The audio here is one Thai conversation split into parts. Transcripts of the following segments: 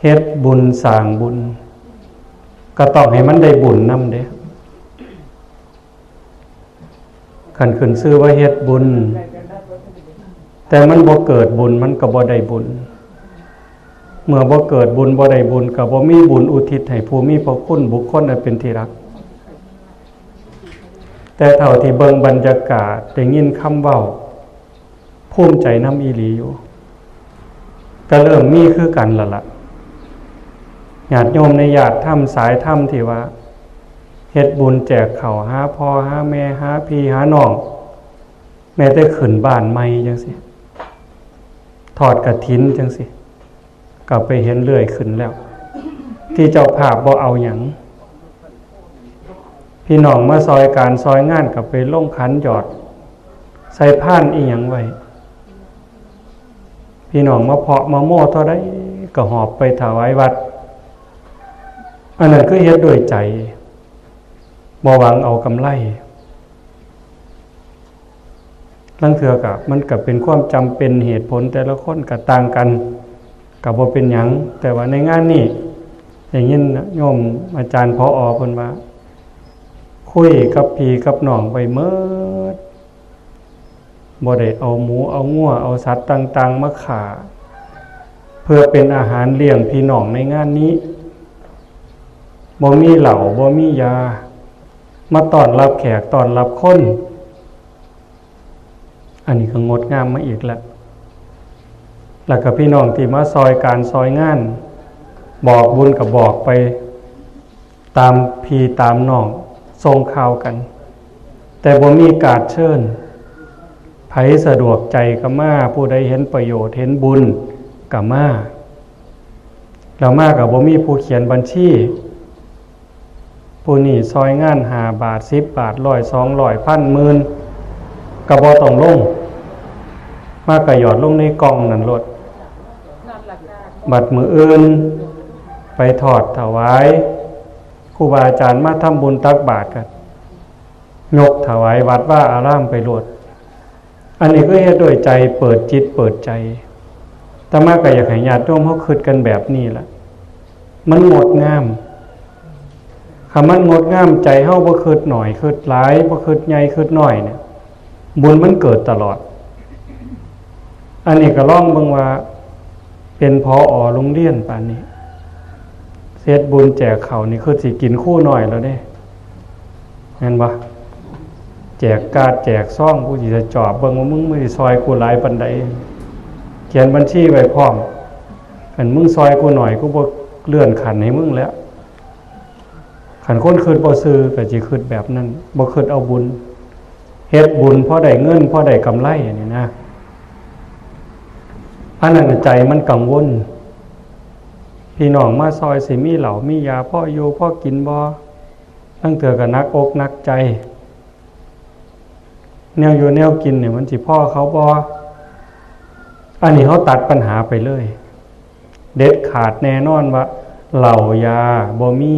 ฮ็ดบุญสร้างบุญก็ต้องให้มันได้บุญนำเด้คันขึ้นชื่อว่าเฮ็ดบุญแต่มันบ่เกิดบุญมันก็บ่ได้บุญเมื่อบ่เกิดบุญบ่ได้บุญก็บ่มีบุญอุทิศให้ผู้มีพระคุณบุคคลอันเป็นที่รักแต่เท่าที่เบิ่งบรรยากาศได้ยินคำเว้าภูมิใจนำอีหลีอยู่ก็เริ่มมีคือกันแล้วล่ะญาติโยมในญาติธรรมสายธรรมที่ว่าเฮ็ดบุญแจกข้าวหาพ่อหาแม่หาพี่หาน้องแม้แต่ขึ้นบ้านใหม่จังซี่ทอดกฐินจังซี่ก็ไปเห็นเรื่อยขึ้นแล้วที่เจ้าภาพบ่เอาหยังพี่น้องมาซอยการซอยงานก็ไปลงขันหยอดใส่พานอีหยังไว้พี่น้องมาเพาะมาโม่เท่าใดก็หอบไปถวายวัดอันนั้นคือเฮ็ดด้วยใจบ่หวังเอากำไรลางเทื่อก็มันก็เป็นความจำเป็นเหตุผลแต่ละคนก็ต่างกันก็บ่เป็นหยังแต่ว่าในงานนี้อย่างนี้โยมอาจารย์ผอ.เพิ่นว่าคุยกับพี่กับน้องไปเมิดบ่ได้เอาหมูเอางัวเอาสัตว์ต่างๆมาฆ่าเพื่อเป็นอาหารเลี้ยงพี่น้องในงานนี้บ่มีเหล้าบ่มียามาต้อนรับแขกต้อนรับคนอันนี้ก็งดงามมาอีกแล้วแล้วก็พี่น้องที่มาซอยการซอยงานบอกบุญก็บอกไปตามพี่ตามน้องส่งข่าวกันแต่บ่มีการเชิญไผสะดวกใจก็มาผู้ใดเห็นประโยชน์เห็นบุญก็มาแล้วมาก็บ่มีผู้เขียนบัญชีผู้นี้ซอยงาน5 บาท10 บาท100 200 1,000 หมื่นก็บ่ต้องลงมาก็หยอดลงในกล่องนั่นโลดบัดมื้ออื่นไปทอดถวายครูบาอาจารย์มาทำบุญตักบาตรกันยกถวายวัดว่าอารามไปโลดอันนี้ก็เฮ็ดด้วยใจเปิดจิตเปิดใจแต่มาก็อยากให้ญาติโยมเฮาคิดกันแบบนี้ล่ะมันงดงามคำมันงดงามใจเฮาบ่คิดน้อยคิดหลายบ่คิดใหญ่คิดน้อยเนี่ยบุญมันเกิดตลอดอันนี้ก็ลองเบิ่งว่าเป็นผอ.โรงเรียนปานนี้เฮ็ดบุญแจกข้าวนี่คือสิกินคู่น้อยแล้วเด้แม่นบ่แจกการ์ดแจกซองผู้สิจะจอบเบิ่งว่ามึงสิซอยกูหลายปานใดเขียนบัญชีไว้พร้อมคันมึงซอยกูหน่อยกูบ่เลื่อนขั้นให้มึงแล้วคันคนคิดบ่ซื่อก็สิคิดแบบนั้นบ่คิดเอาบุญเฮ็ดบุญพอได้เงินพอได้กำไรนี่นะอันนั้นใจมันกังวลพี่น้องมาซอยสิมีเหล้ามียาพ่ออยู่พ่อกินบ่ตั้งเถื่อก็นักอกนักใจแนวอยู่แนวกินเนี่ยมันสิพ่อเขาบ่อันนี้เขาตัดปัญหาไปเลยเด็ดขาดแน่นอนว่าเหล้ายาบ่มี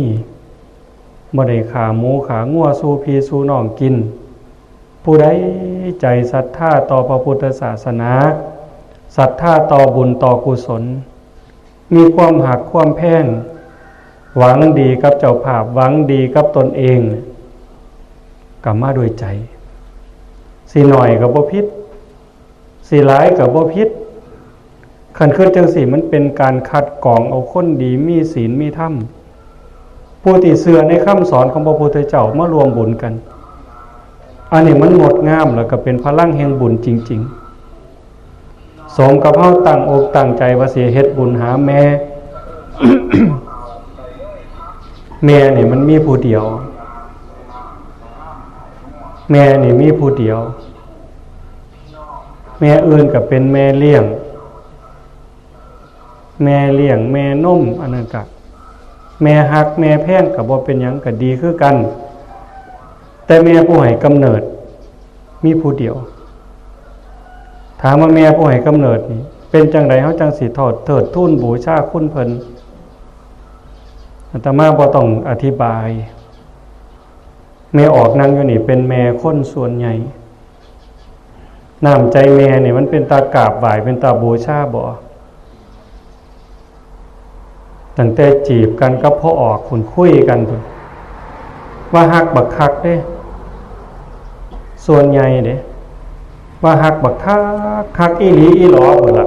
บ่ได้ขาหมูขางัวสู่พี่สู่น้องกินผู้ใดใจศรัทธาต่อพระพุทธศาสนาศรัทธาต่อบุญต่อกุศลมีความหักความแพงหวังดีกับเจ้าภาพหวังดีกับตนเองกลับมาด้วยใจสิหน่อยก็บ่ผิดสิหลายก็บ่ผิดคันคิดจังซี่มันเป็นการคัดกรองเอาคนดีมีศีลมีธรรมผู้ที่เชื่อในคำสอนของพระพุทธเจ้ามารวมบุญกันอันนี้มันงดงามแล้วก็เป็นพลังแห่งบุญจริงๆสมกับเฮาตั้งอกตั้งใจว่าสิเฮ็ดบุญหาแม่ แม่นี่มันมีผู้เดียวแม่นี่มีผู้เดียวแม่อื่นก็เป็นแม่เลี้ยงแม่นมอันนั้นก็แม่ฮักแม่แพงก็บ่เป็นหยังก็ดีคือกันแต่แม่ผู้ให้กำเนิดมีผู้เดียวถามว่าแม่ผู้ให้กำเนิดนี่เป็นจังได๋เฮาจังสิทอดเทิดทูนบูชาคุณเพิ่นอาตมาบ่ต้องอธิบายแม่ออกนั่งอยู่นี่เป็นแม่คนส่วนใหญ่น้ำใจแม่นี่มันเป็นตากราบไหว้เป็นตาบูชาบ่ ตั้งแต่จีบกันก็พอออกคุณคุยกันว่าฮักบักคักเด้ส่วนใหญ่เด้ว่าฮักบักคักอีหลีอีหลอพุ่นล่ะ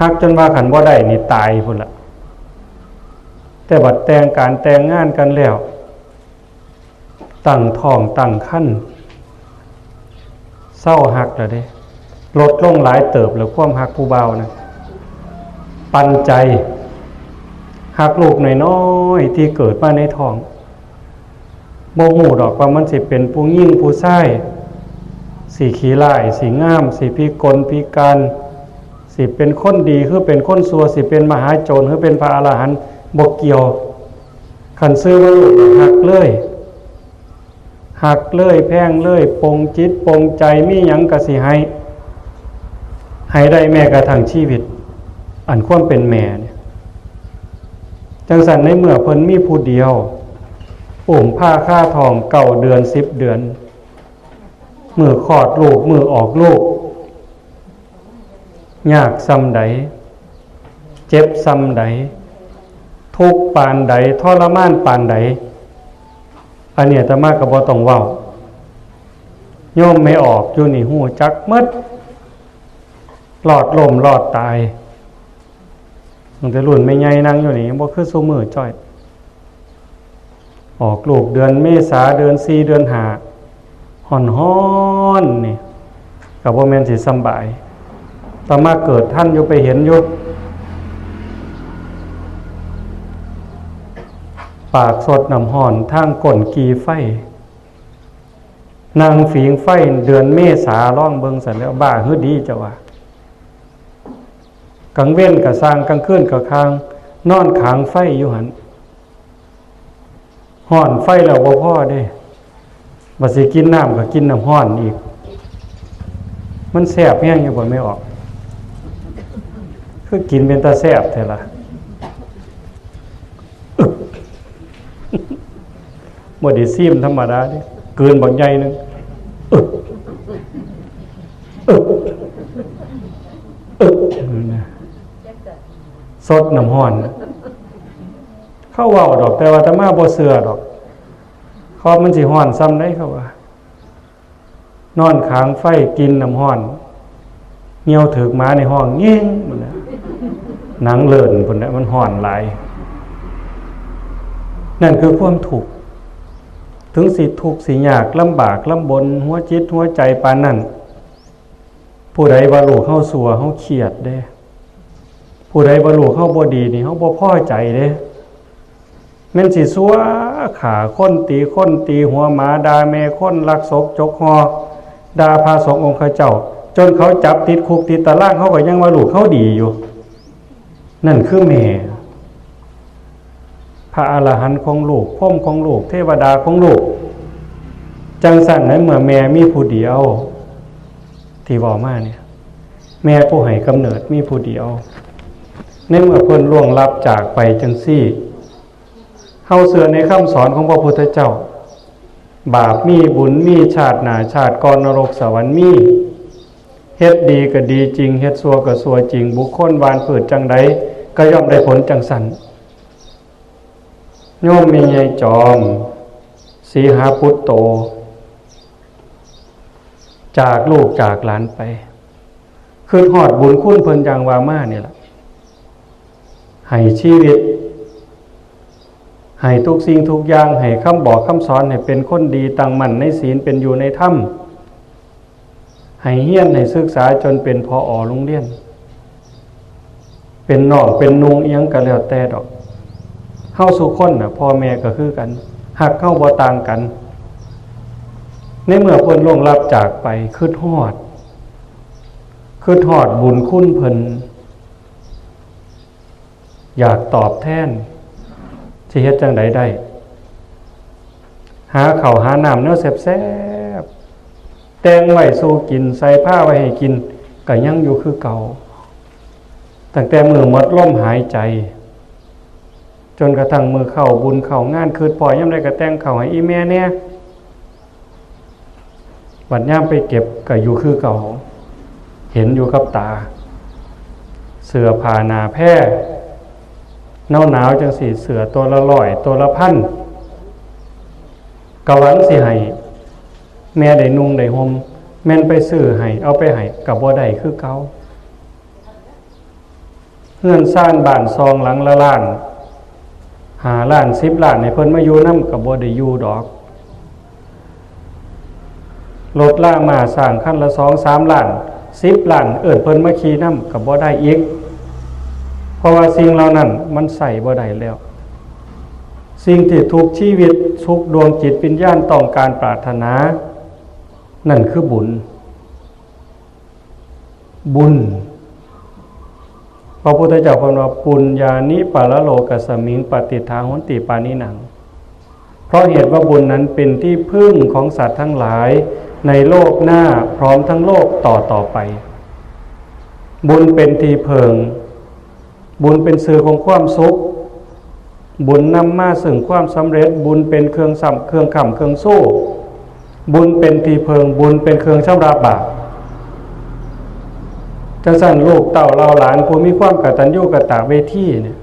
ฮักจนว่าขันบ่ได้นี่ตายพุ่นล่ะแต่บัดแต่งการแต่งงานกันแล้วตั้งท้องตั้งครรภ์เศร้าฮักแล้วเด้ลดลงหลายเติบแล้วความฮักผู้เบานะปันใจฮักลูกน้อยๆที่เกิดมาในท้องบ่ฮู้ดอกว่ามันสิเป็นผู้หญิงผู้ชายสิขี้ร้ายสิงามสิพิกลพิการสิเป็นคนดีคือเป็นคนชั่วสิเป็นมหาโจรคือเป็นพระอรหันต์บ่เกี่ยวคันซื้อว่าลูกฮักเลยแพงเลยปลงจิตปลงใจมีหยังก็สิให้ได้แม้กระทั่งชีวิตอันความเป็นแม่เนี่ยจังสันในเมื่อเพิ่นมีผู้เดียวอุ้มผ้าค่าทอง9 เดือน10 เดือนมือคลอดลูกมือออกลูกยากซ้ำใดเจ็บซ้ำใดทุกข์ปานใดทรมานปานใดอันเนี้ยอาตมาก็บ่ต้องเว้าโยมไม่ออกอยู่นี่ฮู้จักหมดรอดล้มรอดตายตั้งแต่รุ่นไม่ใหญ่นั่งอยู่นี่บ่คือซุมื้อจ้อยออกลูกเดือนเมษาเดือน4เดือน5ฮ้อนๆนี่ก็บ่แม่นสิสำบายอาตมาเกิดท่านอยู่ไปเห็นอยู่ปากสดน้ำห้อนทางก้นกีไฟนางฝีงไฟเดือนเมษาร้องเบิ่งซั่นแล้วบ้าฮือดีจ้ะว่ากลางเว้นก็สร้างกลางคืนก็ค้างนอนขางไฟอยู่หั่นห้อนไฟแล้วบ่พอเด้บัดสิกินน้ำก็กินน้ำห้อนอีกมันแซ่บแฮงอยู่บ่ไม่ออกคือกินเป็นตาแซ่บแท้ล่ะบ่ได้ซีมธรรมดาเด้เกินบักใหญ่นึงสดน้ำห้อนเข้าเว้าดอกแต่ว่าอาตมาบ่เชื่อดอกคอมันสิห้อนซ้ำได้เขาว่านอนค้างไฟกินน้ำห้อนเหี่ยวถึกหมาในห้องเงี้ยงพุ่นน่ะหนังเลิ่นพุ่นน่ะมันห้อนหลายนั่นคือความทุกข์ถึงสิทุกข์สิยากลำบากลำบนหัวจิตหัวใจปานนั้นผู้ใดว่าลูกเฮาสัวเฮาเครียดเด้ผู้ใดว่าลูกเฮาบ่ดีนี่เฮาบ่พอใจเด้แม่นสิสัวขาคนตีหัวหมาด่าแม่คนลักศพจกฮอด่าพระสงฆ์องค์เจ้าจนเขาจับติดคุกติดตารางเขาก็ยังว่าลูกเขาดีอยู่นั่นคือแม่พระอรหันต์ของลูกพรหมของลูกเทวดาของลูกจังสั่นนั้นเมื่อแม่มีผู้เดียวที่ว่ามาเนี่ยแม่ผู้ให้กำเนิดมีผู้เดียวในเมื่อเพิ่นล่วงลับจากไปจังซี่เฮาเชื่อในคำสอนของพระพุทธเจ้าบาปมีบุญมีชาติหน้าชาติก่อนนรกสวรรค์มีเฮ็ดดีก็ดีจริงเฮ็ดชั่วก็ชั่วจริงบุคคลวานผืดจังใดก็ย่อมได้ผลจังสันโยมมีใหญ่จอมสีหาพุทโตจากลูกจากหลานไปคือฮอดบุญคุณเพิ่นอย่างว่ามานี่ล่ะให้ชีวิตให้ทุกสิ่งทุกอย่างให้คำบอกคำสอนให้เป็นคนดีตั้งมั่นในศีลเป็นอยู่ในธรรมให้เฮียนให้ศึกษาจนเป็นผอ.โรงเรียนเป็นน้องเป็นนุงอีหยังก็แล้วแต่ดอกเฮาสู่คนน่ะพ่อแม่ก็คือกันฮักเฮาบ่ต่างกันในเมื่อเพิ่นล่วงลับจากไปคิดฮอดบุญคุณเพิ่นอยากตอบแทนสิเฮ็ดจังใดได้หาข้าวหาน้ำแนวแซ่บๆแต่งไว้สู่กินใส่ผ้าไว้ให้กินก็ยังอยู่คือเก่าตั้งแต่มือหมดลมหายใจจนกระทั่งมือเข้าบุญเข้างานคืนปล่อยยามใดก็แต่งเข้าให้อีแม่แน่บัดยามไปเก็บก็อยู่คือเก่าเห็นอยู่กับตาเสื้อผ้าหน้าแพร่ หนาวจังสี่เสือตัวละ100ตัวละ1,000กะหวังสิให้แม่ได้นุ่งได้ห่มแม่นไปซื้อให้เอาไปให้ก็บ่ได้คือเก่าเฮือนซ่านบ้านซองหลังละล้าน5ล้าน10ล้านให้เพิ่นมาอยู่นำก็บ่ได้อยู่ดอกรถล่ามาสร้างคันละ2-3ล้าน10ล้านเอิ้นเพิ่นมาขี่นำก็บ่ได้อีกเพราะว่าสิ่งเหล่านั้นมันใส่บ่ได้แล้วสิ่งที่ทุกชีวิตทุกดวงจิตวิญญาณต้องการปรารถนานั่นคือบุญพระพุทธเจ้าพูดว่าปุญญานิปารโลกัสสมิงปฏิทาหุนติปานิหนังเพราะเหตุว่าบุญนั้นเป็นที่พึ่งของสัตว์ทั้งหลายในโลกหน้าพร้อมทั้งโลกต่อไปบุญเป็นที่เพิงบุญเป็นสื่อของความสุขบุญนำมาซึ่งความสำเร็จบุญเป็นเครื่องค้ำเครื่องสู้บุญเป็นที่เพิงบุญเป็นเครื่องชำระบาปจังซั่นลูกเต้าเราหลานผู้มีความกตัญญูกตเวทีเนี่ย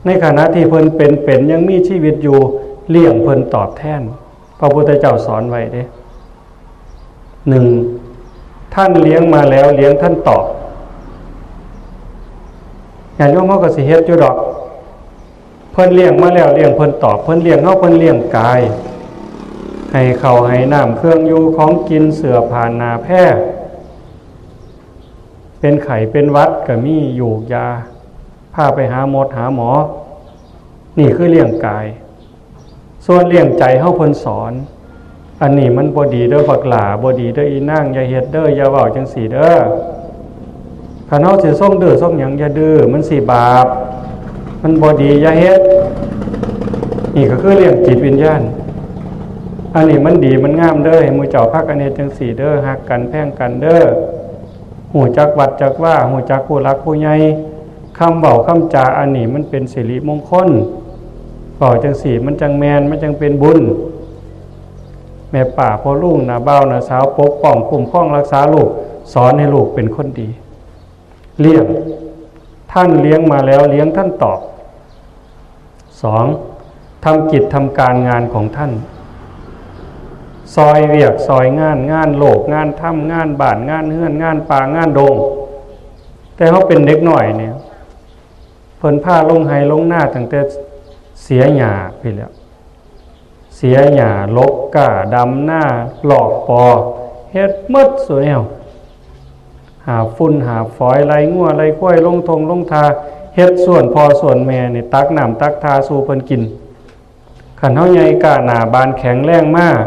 ในขณะที่เพิ่นเป็นยังมีชีวิตอยู่เลี้ยงเพิ่นตอบแทนพระพุทธเจ้าสอนไว้เด้1ท่านเลี้ยงมาแล้วเลี้ยงท่านตอบญาติโยมเฮาก็สิเฮ็ดอยู่ดอกเพิ่นเลี้ยงมาแล้วเลี้ยงเพิ่นตอบเพิ่นเลี้ยงเฮาเพิ่นเลี้ยงกายให้ข้าวให้น้ำเครื่องอยู่ของกินเสื้อผ้าหน้าแพร่เป็นไข้เป็นหวัดก็มีอยู่ยาพาไปหาหมอนี่คือเลี้ยงกายส่วนเลี้ยงใจเฮาเพิ่นสอนอันนี้มันบ่ดีเด้อบักหลาบ่ดีเด้ออีนางอย่าเฮ็ดเด้ออย่าเว้าจังซี่เด้อคันเฮาสิส่งดื้อส่งหยังอย่าดื้อมันสิบาปมันบ่ดีอย่าเฮ็ดนี่ก็คือเลี้ยงจิตวิญญาณอันนี้มันดีมันงามเด้อให้หมู่เจ้าพากันเฮ็ดจังซี่เด้อฮักกันแพงกันเด้อหูจักวัดจักว่าหูจักผู้รักผู้ใหญ่คำเว้าคำจาอันนี้มันเป็นสิริมงคลเว้าจังซี่มันจังแม่นมันจังเป็นบุญแม่ป่าพ่อลุงน้าบ่าวน้าสาวปกป้องคุ้มครองรักษาลูกสอนให้ลูกเป็นคนดีเลี้ยงท่านเลี้ยงมาแล้วเลี้ยงท่านตอบ2ทำกิจทำการงานของท่านซอยเวียกซอยงานโลกงานถ้ำงานบ้านงานเฮือนงานป่างานดงแต่เขาเป็นเด็กหน่อยเนี่ยเพิ่นผ้าลงไห้ลงหน้าตั้งแต่เสียหญ้าไปแล้วเสียหญ้าลกก้าดำหน้าหลอกปอเฮ็ดหมดสวยเอาหาฝุ่นหาฝอยไรงัวไรข้อยลงทงลงทาเฮ็ดส่วนพอส่วนแม่นี่ตักน้ำตักทาสู่เพิ่นกินขันเฮาใหญ่กล้าหน้าบานแข็งแรงมาก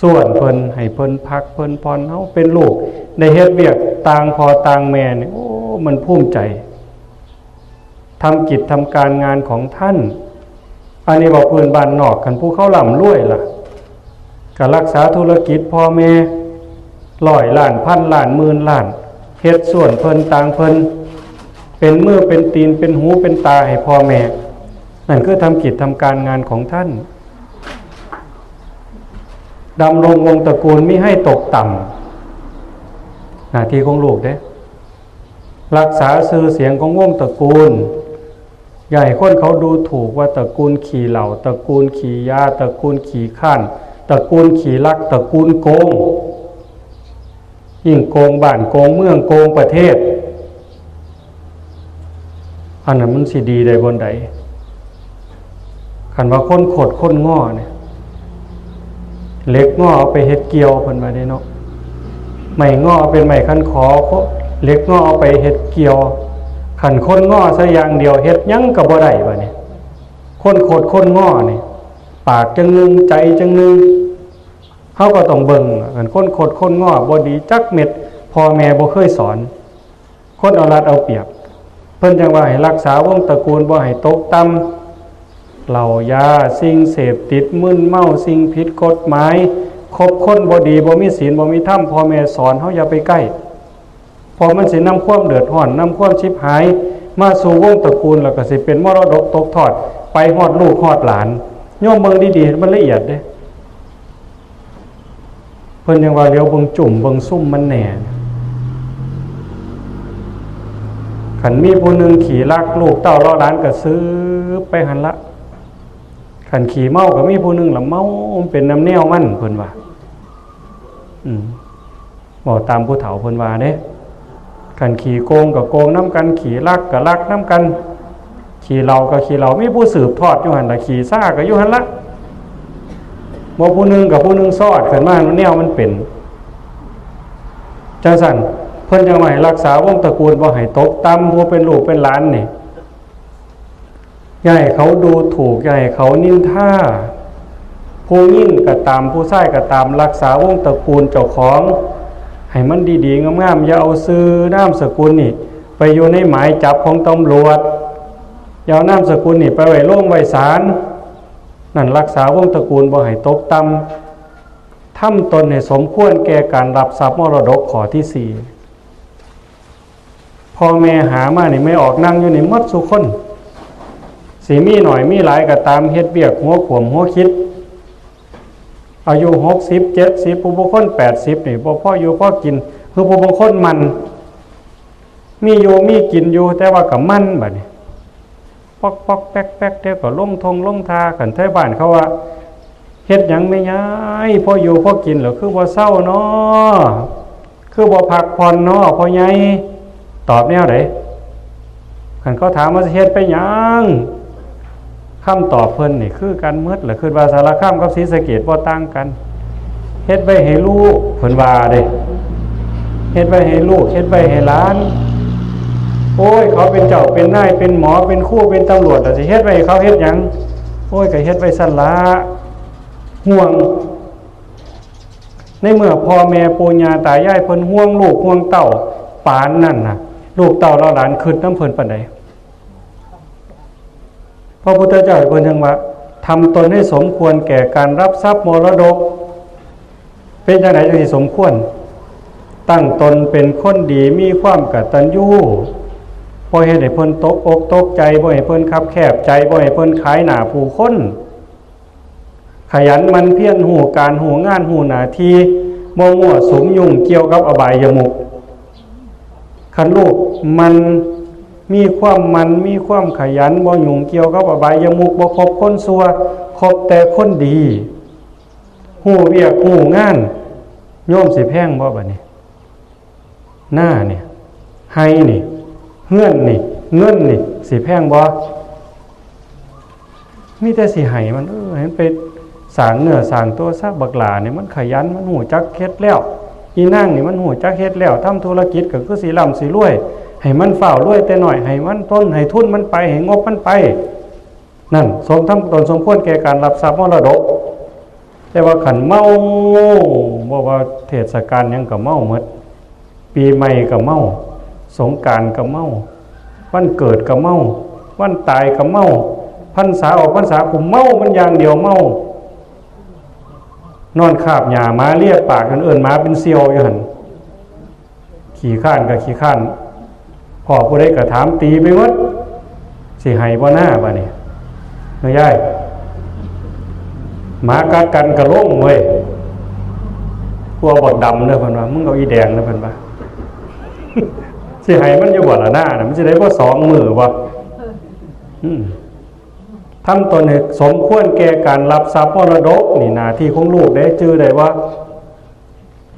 ส่วนเพิ่นให้เพิ่นพักเพิ่นพรเฮาเป็นลูกได้เฮ็ดเวียกต่างพอต่างแม่นี่โอ้มันภูมิใจทำกิจทำการงานของท่านอันนี้บอกเพิ่นบ้านนอกกันผู้เขาร่ำรวยล่ะก็รักษาธุรกิจพ่อแม่100ล้านพันล้านหมื่นล้านเฮ็ดส่วนเพิ่นต่างเพิ่นเป็นมือเป็นตีนเป็นหูเป็นตาให้พ่อแม่นั่นคือทำกิจทำการงานของท่านดำรงวงตระกูลมิให้ตกต่ำหน้าที่ของลูกเด้รักษาชื่อเสียงของวงตระกูลใหญ่คนเขาดูถูกว่าตระกูลขี่เหล่าตระกูลขี่ยาตระกูลขี่ข้านตระกูลขี่ลักตระกูลโกงยิ่งโกงบ้านโกงเมืองโกงประเทศอันนั้นมันสิดีได้บนใดคันว่าคนโคดคนง้อเนี่ยเล็กง้อเอาไปเฮ็ดเกี่ยวเพิ่นว่าได้เนาะไม้ง้อเป็นไม้คันขอเล็กง้อเอาไปเฮ็ดเกี่ยวคันคนง้อซะอย่างเดียวเฮ็ดหยังก็บ่ได้บัดนี้คนโคดคนง้อนี่ปากจังนึงใจจังนึงเฮาก็ต้องเบิ่งคันคนโคดคนง้อบ่ดีจักเม็ดพ่อแม่บ่เคยสอนคนเอารัดเอาเปรียบเพิ่นจังว่าให้รักษาวงตระกูลบ่ให้ตกต่ำเหล้ายาสิ่งเสพติดมึนเมาสิ่งผิดกฎหมายคบคนบ่ดีบ่มีศีลบ่มีธรรมพ่อแม่สอนเฮาอย่าไปใกล้พอมันสินำความเดือดร้อนนำความชิบหายมาสู่วงตระกูลแล้วก็สิเป็นมรดกตกทอดไปฮอดลูกฮอดหลานโยมเบิ่งดีๆมันละเอียดเด้เพิ่นยังว่าเดี๋ยวเบิ่งจุ่มเบิ่งซุ่มมันแหน่ ขันมีผู้หนึ่งขี่ลักลูกเต้าล้อล้านก็ซื้อไปหันละขันขี่เมาก็มีผู้หนึ่งละเมาเป็นน้ำแนวมั่นเพิ่นว่าบอกตามผู้เฒ่าเพิ่นว่าเด้ขันขี่โกงกับโกงน้ำกันขี่ลักกับลักน้ำกันขี่เรากับขี่เรามีผู้สืบทอดอยู่หันละขี่ซ่ากับอยู่หันละบอกผู้หนึ่งกับผู้หนึ่งซอดขึ้นมาแนวมันเป็นจังสั่นเพิ่นจังว่าให้รักษาวงตระกูลบ่ให้ตกต่ำผู้เป็นลูกเป็นหลานนี่อย่าให้เขาดูถูกอย่าให้เขานินท่าผู้ยิ่งก็ตามผู้ชายก็ตามรักษาวงตระกูลเจ้าของให้มันดีๆงามๆอย่าเอาชื่อนามสกุลนี่ไปอยู่ในหมายจับของตำรวจอย่าเอานามสกุลนี่ไปไว้โรงไว้ศาลนั่นรักษาวงตระกูลบ่ให้ตกต่ำทำตนให้สมควรแก่การรับทรัพย์มรดกข้อที่ 4พ่อแม่หามานี่ไม่ออกนั่งอยู่นี่หมดสุคนสิมีหน่อยมีหลายก็ตามเฮ็ดเบียกหัวขวมหัวคิดอายุ60 70ผู้บางคน80นี่บ่พออยู่พอกินคือผู้บางคนมันมีอยู่มีกินอยู่แต่ว่าก็มันบัดนี้ปอกๆแป๊กๆเด้ก็ลงทงลงทากันไทบ้านเขาว่าเฮ็ดหยังไม่ย้ายพออยู่พอกินเหรอคือบ่เศร้าเนาะคือบ่พักผ่อนเนาะพ่อใหญ่ตอบแนวไหนคันเขาถามว่าเฮ็ดไปหยังคำตอบเพิ่นนี่คือกันหมดแหละคือว่าสารคามกับศรีสะเกษบ่ต่างกันเฮ็ดไว้ให้ลูกเพิ่นว่าเด้เฮ็ดไว้ให้ลูกเฮ็ดไว้ให้หลานโอ้ยเขาเป็นเจ้าเป็นนายเป็นหมอเป็นครูเป็นตำรวจแต่สิเฮ็ดไว้ให้เขาเฮ็ดหยังโอ้ยก็เฮ็ดไว้สั่นละห่วงในเมื่อพ่อแม่ปู่ย่าตายายเพิ่นห่วงลูกห่วงเต้าปานนั่นน่ะลูกเต้าเราหลานขึ้นน้ำเพิ่นปานใดพระพุทธเจ้าเพิ่นยังว่าทำตนให้สมควรแก่การรับทรัพย์มรดกเป็นจังได๋จังสิสมควรตั้งตนเป็นคนดีมีความกตัญญูบ่ให้เพิ่นตกอกตกใจบ่ให้เพิ่นคับแคบใจบ่ให้เพิ่นขายหน้าผู้คนขยันมันเพียรหูการหูงานหูหน้าที่บ่มั่วสุมยุ่งเกี่ยวกับอบายมุขคันลูกมันมีความขยันบ่ยุ่งเกี่ยวกับอบายมุขบ่คบคนชั่วคบแต่คนดีฮู้เวียกฮู้งานโยมสิแพงบ่บัดนี้หน้านี่ให้นี่เฮือนนี่เงินนี่สิแพงบ่มีแต่สิให้มันเห็นไปสร้างเนื้อสร้างตัวซะบักหลานี่มันขยันมันหูจักเฮ็ดแล้วอีนางนี่มันหูจักเฮ็ดแล้วทำธุรกิจก็คือสิร่ำสิรวยให้มันฝ้าวรวยแต่น้อยให้มันต้นให้ทุนมันไปให้งบมันไปนั่นสมทำตนสมควรแก่การรับทรัพย์มรดกแต่ว่าขันเมาบ่ว่าเทศกาลหยังก็เมาหมดปีใหม่ก็เมาสงกรานต์ก็เมาวันเกิดก็เมาวันตายก็เมาพรรษาออกพรรษาก็เมามันอย่างเดียวเมานอนคาบหญ้ามาเลียปากกันเอิ้นหมาเป็นเซียวอยู่หั่นขี้ข้านก็ขี้ข้านพ่อผู้ใดก็ถามตีไปหมดสิให้บ่หน้าบัดนี้เฮ้ยยายหมากัดกันก็ลงเว้ยกลัวบ่ดำเด้อเพิ่นว่ามึงเอาอีแดงเด้อเพิ่นว่าสิให้มันอยู่บ่ล่ะหน้าน่ะมันสิได้บ่2มื้อบ่ทำตนให้สมควรแก่การรับทรัพย์มรดกนี่หน้าที่ของลูกได้จื้อได้ว่า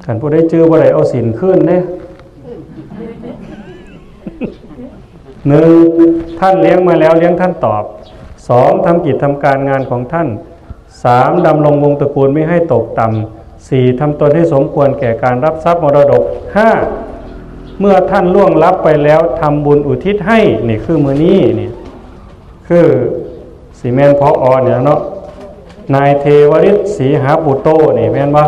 คันผู้ใดจื้อบ่ได้เอาศีลคืนเด้1ท่านเลี้ยงมาแล้วเลี้ยงท่านตอบ2ทำกิจทำการงานของท่าน3ดำรงวงตระกูลไม่ให้ตกต่ำ4ทำตนให้สมควรแก่การรับทรัพย์มรดก5เมื่อท่านล่วงลับไปแล้วทำบุญอุทิศให้นี่คือมื้อนี้นี่คือสิแม่นพอเนี่ยเนาะนายเทวฤทธิ์ศรีหาปุตโตนี่แม่นบ่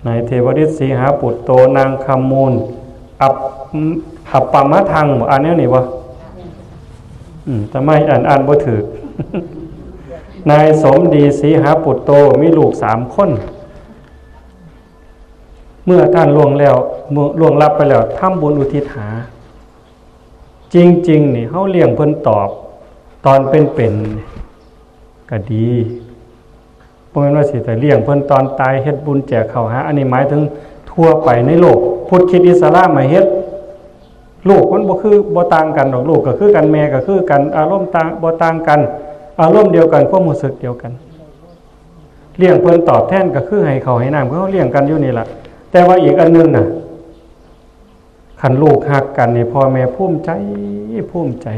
นายเทวฤทธิ์ศรีหาปุตโตนางคำมูลอัปปมะทังอ่านแนวนี้บ่ทำไมอ่านบ่ถูกนายสมดีศรีหาปุตโตมีลูก3คนเมื่อท่านล่วงลับไปแล้วทำบุญอุทิศหาจริงๆนี่เฮาเลี้ยงเพิ่นตอบตอนเป็นก็ดีบ่แม่นว่าสิแต่เลี้ยงเพิ่นตอนตายเฮ็ดบุญแจกข้าวหาอันนี้หมายถึงทั่วไปในโลกพุทธคริสต์อิสลามมาเฮ็ด ลูกมันบ่ต่างกันดอกลูกก็คือกันแม่ก็คือกันอารมณ์ต่างบ่ต่างกันอารมณ์เดียวกันความรู้สึกเดียวกันเลี้ยงเพิ่นตอบแทนก็คือให้เขาให้น้ำเขาเลี้ยงกันอยู่นี่ล่ะแต่ว่าอีกอันนึงน่ะคันลูกฮักกันนี่พ่อแม่ภูมิใจ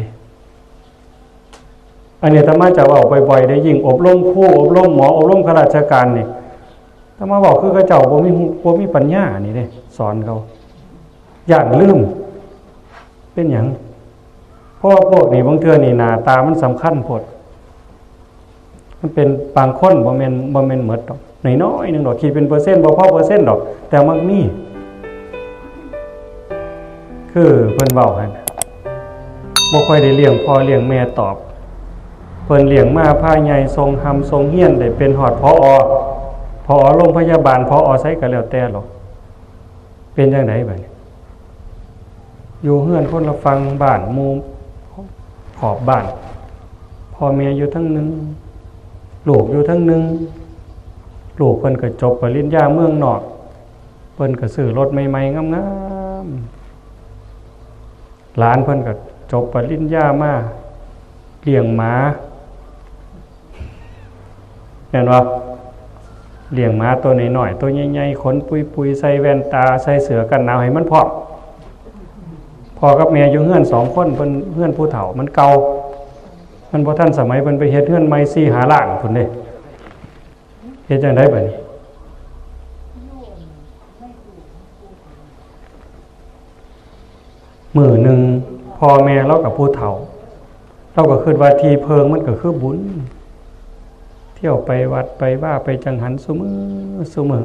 อันนี้อาตมาจะเว้าบ่อยๆได้ยิ่งอบรมครูอบรมหมออบรมข้าราชการนี่อาตมาบอกคือเขาเจ้าบ่มีปัญญานี่เด้สอนเขาย่านลืมเป็นหยังเพราะว่าพวกนี้บางเทื่อนี่หน้าตามันสำคัญโพดมันเป็นบางคนบ่แม่นหมดดอกน้อยๆนึงดอกคิดเป็นเปอร์เซ็นต์บ่พอเปอร์เซ็นต์ดอกแต่มันมีคือเพิ่นเว้ากันบ่ค่อยได้เลี้ยงพ่อเลี้ยงแม่ตอบเพิ่นเลี้ยงมาพาใหญ่ทรงหำทรงเฮียนได้เป็นฮอดผอโรงพยาบาลผอไสก็แล้วแต่หรอกเป็นจังได๋บัดนี้อยู่เฮือนคนละฟังบ้านหมู่ขอบบ้านพ่อแม่อยู่ทั้งนึงลูกอยู่ทั้งนึงลูกเพิ่นก็จบปริญญาเมืองนอกเพิ่นก็ซื้อรถใหม่ๆงามๆหลานเพิ่นก็จบปริญญามาเลี้ยงหมาแม่นบ่เลี้ยงหมาตัวน้อยๆตัวใหญ่ๆขนปุยๆใส่แว่นตาใส่เสื้อกันหนาวให้มันพร้อมพ่อกับแม่อยู่เฮือน2คนเพิ่นเฮือนผู้เฒ่ามันเก่ามันบ่ทันสมัยเพิ่นไปเฮ็ดเฮือนใหม่4 5หลังพุ่นเด้เฮ็ดจังได๋บัดนี้มื้อนึงพ่อแม่เรากับผู้เฒ่าเราก็คิดว่าที่เพิงมันก็คือบุญเที่ยวไปวัดไปว่าไปจังหันซุมื้อ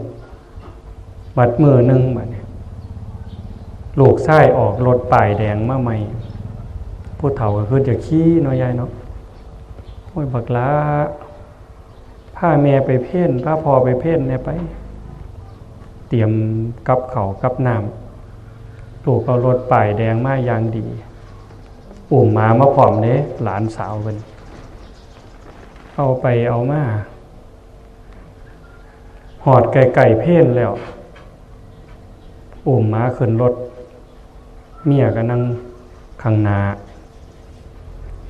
บัดมื้อนึงบัดนี้ลูกชายออกรถป้ายแดงมาใหม่ผู้เฒ่าก็คือจะขี่เนาะยายเนาะโอ้ยบักหลาพาแม่ไปเพ่นพาพ่อไปเพ่นเนี่ยไปเตรียมกับข้าวกับน้ำลูกเอารถป้ายแดงมาอย่างดีอุ้มหมามาพร้อมเด้หลานสาวเพิ่นเอาไปเอามาหอดไก่เพ่นแล้วอุ้มหมาขึ้นรถเมียก็นั่งข้างหน้า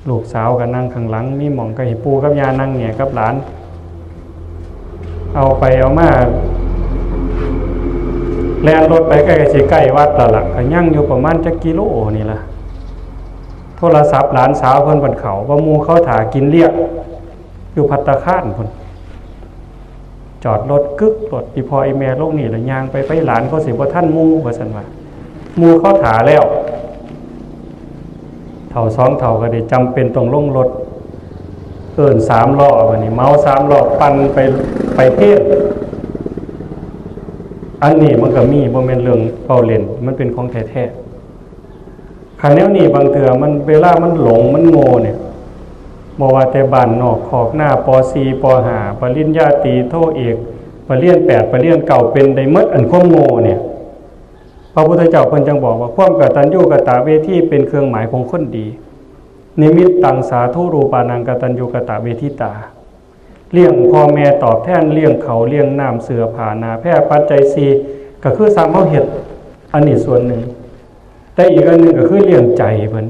ลูกสาวก็นั่งข้างหลังมีหม่องก็ให้ปู่กับย่านั่งเนี่ยกับหลานเอาไปเอามาแล่นรถไปใกล้สิใกล้วัดแล้วล่ะก็ยังอยู่ประมาณจักกิโลนี่ล่ะโทรศัพท์หลานสาวเพิ่นบนเขาว่าหมู่เขาถ่ากินเรียกอยู่ภัตตาคารพุ่นจอดรถกึกรถอีพ่ออีแม่ลงนี่แล้วย่างไปหลานเขาสิบ่ทันหมู่ว่าซั่นว่าหมู่เขาถ่าแล้วเฒ่า2เฒ่าก็ได้จำเป็นต้องลงรถเอิ้น3ล้อบัดนี้เมา3ล้อปั่นไปเพศอันนี้มันก็มีบ่แม่นเรื่องเว้าเล่นมันเป็นของแท้ๆคันแนวนี้บางเทื่อมันเวลามันหลงมันโง่เนี่ยบ่ว่าแต่บ้านนอกขอกหน้าป .4 ป .5 ปริญญาตรีโทเอกปริญญา8ปริญญา9เป็นได้หมดอันความโง่เนี่ยพระพุทธเจ้าเพิ่นจังบอกว่าความกตัญญูกตเวทีเป็นเครื่องหมายของคนดีนิมิตตังสาธุรูปานังกตัญญูกตเวทิตาเลี้ยงพ่อแม่ตอบแทนเลี้ยงเขาเลี้ยงน้ำเสื้อผ้านาแพร่ปัจจัย4ก็คือสร้างเฮาเฮ็ดอันนี้ส่วนหนึ่งแต่อีกอันนึงก็คือเลี้ยงใจเพิ่น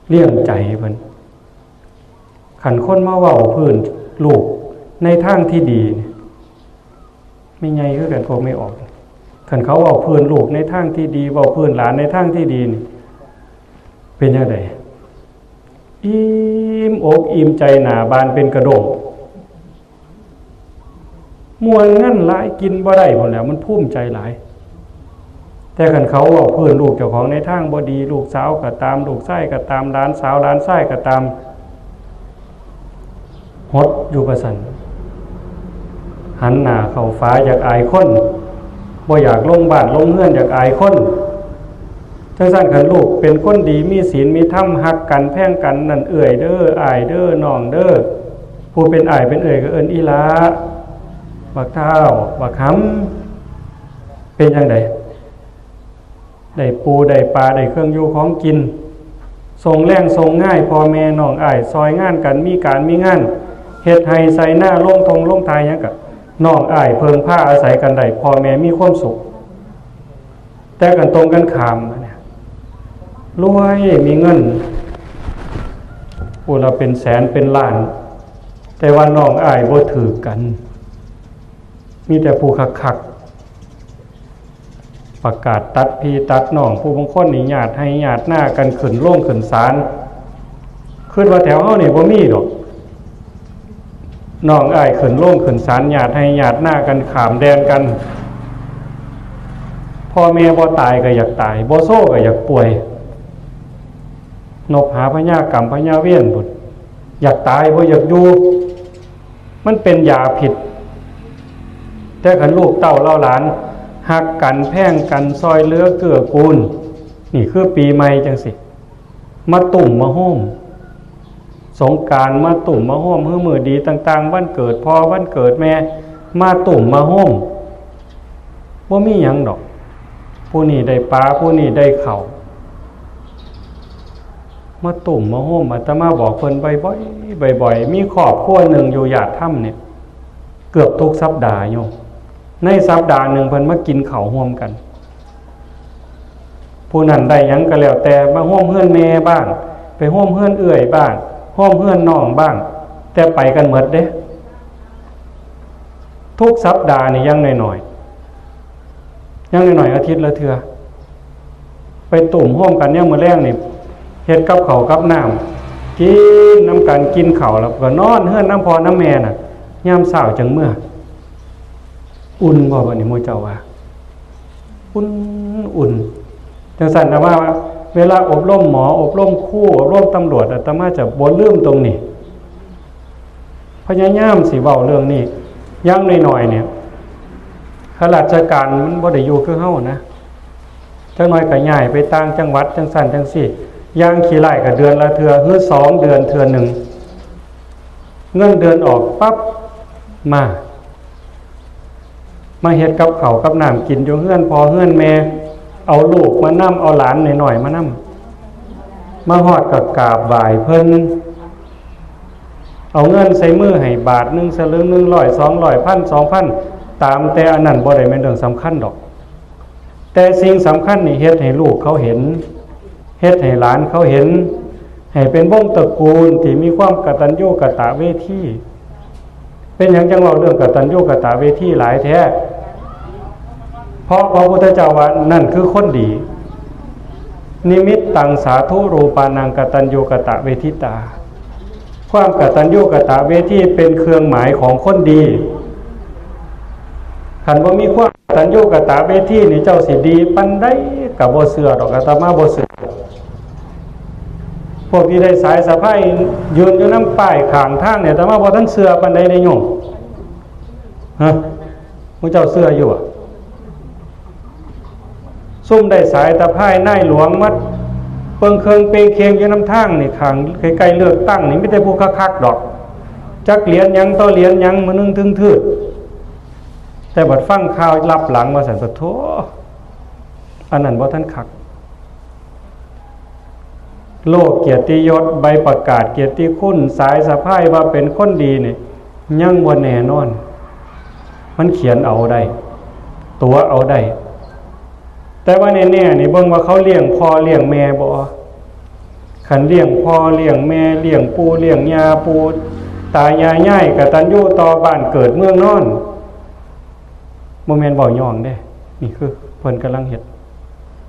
เลี้ยงใจเพิ่นขันคนมาเว้าพื้นลูกในทางที่ดีไม่ไงคือกันพวกไม่ออกขันเขาเว้าพื้นลูกในทางที่ดีเว้าพื้นหลานในทางที่ดีนี่เป็นจังได๋อิ่มอกอิ่มใจหน้าบานเป็นกระด้งมวนงั้นหลายกินบ่ได้พุ่นแหล้วมันภูมิใจหลายแต่คันเขาเว้าพื้นลูกเจ้าของในทางบ่ดีลูกสาวก็ตามลูกชายก็ตามหลานสาวหลานชายก็ตามฮดอยู่ประสันหันหน้าเข้าฟ้าอยากอายคนบ่อยากลงบ้านลงเรือนอยากอายคนจังซั่นคันลูกเป็นคนดีมีศีลมีธรรมฮักกันแพงกันนั่นเอื้อยเด้ออายเด้อน้องเด้อผู้เป็นอายเป็นเอื้อยก็เอิ้นอีหลาบักเท้าบักหำเป็นจังได๋ได้ปูได้ปลาได้เครื่องอยู่ของกินส่งแรงส่งง่ายพ่อแม่น้องอ้ายซอยงานกันมีการมีงานเฮ็ดให้ใส่หน้าลงทงลงทายหยังก็น้องอ้ายเพิงผ้าอาศัยกันได้พ่อแม่มีความสุขแต่กันตรงกันข้าม รวยมีเงินผู้เราเป็นแสนเป็นล้านแต่ว่าน้องอ้ายบ่ถือกันมีแต่ผู้คักประกาศตัดพี่ตัดน้องผู้บางคนนี่ญาติให้ญาติหน้ากันขึ้นโล่งขึ้นศาลขึ้นว่าแถวเฮานี่บ่มีดอกน้องอ้ายขึ้นโล่งขึ้นศาลญาติให้ญาติหน้ากันขามแดนกันพ่อแม่บ่ตายก็อยากตายบ่โซ่ก็อยากป่วยนบหาพญากรรมพญาเวียนบุตรอยากตายบ่อยากอยู่มันเป็นยาผิดแต่ขันลูกเต้าเล่าหลานหักกันแพ่งกันซอยเลือเกื้อกูลนี่คือปีใหม่จังสิมาตุ่มมาโฮมสงกรานต์มาตุ่มมาโฮมเฮือมือดีต่างๆวันเกิดพ่อวันเกิดแม่มาตุ่มมาโฮมบ่มีหยังดอกผู้นี้ได้ปลาผู้นี้ได้ข้าวมาตุ่มมาโฮมอาตมาบอกเพิ่นบ่อยๆมีครอบครัวหนึ่งอยู่ญาติถ้ำเนี่ยเกือบทุกสัปดาห์โยมในสัปดาห์หนึ่งเพิ่นมากินข้าวร่วมกันผู้นั้นได้หยังก็แล้วแต่มาร่วมเฮือนแม่บ้างไปร่วมเฮือนเอื้อยบ้างร่วมเฮือนน้องบ้างแต่ไปกันหมดเด้ทุกสัปดาห์นี่ยังน้อยๆอาทิตย์ละเทื่อไปตุ่มร่วมกันเนี่ยมื้อแรกนี่เฮ็ดกับข้าวกับน้ำกินน้ำกันกินข้าวแล้วก็นอนเฮือนน้ำพ่อน้ำแม่น่ะยามเช้าจังเมื่ออุ่นบ่บัดนี้หมู่เจ้าว่าอุ่นจังซั่นนะว่าเวลาอบรมหมออบรมครูอบรมตำรวจอาตมาจะบ่ลืมตรงนี้พยายามสิเว้าเรื่องนี้อย่างน้อยๆเนี่ยข้าราชการมันบ่ได้อยู่คือเฮานะจังน้อยก็ย้ายไปต่างจังหวัดจังซั่นจังซี่ย่างขี้ไล่ก็เดือนละเทื่อหรือ2เดือนเทื่อนึงเงินเดือนออกปั๊บมาเฮ็ดกับข้าวกับน้ำกินอยู่เฮือนพ่อเฮือนแม่เอาลูกมานํเอาหลานหน่อยๆมานํมาฮอดก็กราบไหว้เพิ่นเอาเงินใส่มือให้บาทนึงสลึงนึง100 200 1,000 2,000ตามแต่อันนั้นบ่ได้แม่นเรื่องสำคัญดอกแต่สิ่งสำคัญนี่เฮ็ดให้ลูกเขาเห็นเฮ็ดให้หลานเขาเห็นให้เป็นวงตระกูลที่มีความกตัญญูกตเวทีเป็นหยังจังเว้าเรื่องกตัญญูกตเวทีหลายแท้เพราะพระพุทธเจ้าว่านั่นคือคนดีนิมิตตังสาธุรูปานังกตัญญูกตเวทิตาความกตัญญูกตเวทีเป็นเครื่องหมายของคนดีคันบ่มีความกตัญญูกตเวทีนี่เจ้าสิดีปานใดก็บ่เชื่อดอกอาตมาบ่เชื่อพวกที่ได้สายสะพายยืนอยู่น้ำป้ายข้างทางเนี่ยอาตมาบ่ทันเชื่อปานใดได้โยมฮะพวกเจ้าเชื่ออยู่อ่ะซุ่มได้สายตะไคร่นายหลวงมัดเปิงเคิงเปงเคียงอยู่น้ำทางนี่ข้างใกล้ๆเลือกตั้งนี่ไม่ได้ผู้คักๆดอกจักเหรียญยังต่อเหรียญยังมื้อนึงถึงทื่อแต่บัดฟังข่าวรับหลังว่าสันสะโธอันนั้นบ่ทันคักโลกเกียรติยศใบประกาศเกียรติคุณสายสะพายว่าเป็นคนดีนี่ยังบ่แน่นอนมันเขียนเอาได้ตัวเอาได้แต่ว่าแน่ๆนี่เบิ่งว่าเขาเลี้ยงพ่อเลี้ยงแม่บ่คันเลี้ยงพ่อเลี้ยงแม่เลี้ยงปู่เลี้ยงย่าปู่ตายายย่ายกตัญญูต่อบ้านเกิดเมืองนอนบ่แม่นเว้าย่องเด้นี่คือเพิ่นกำลังเฮ็ด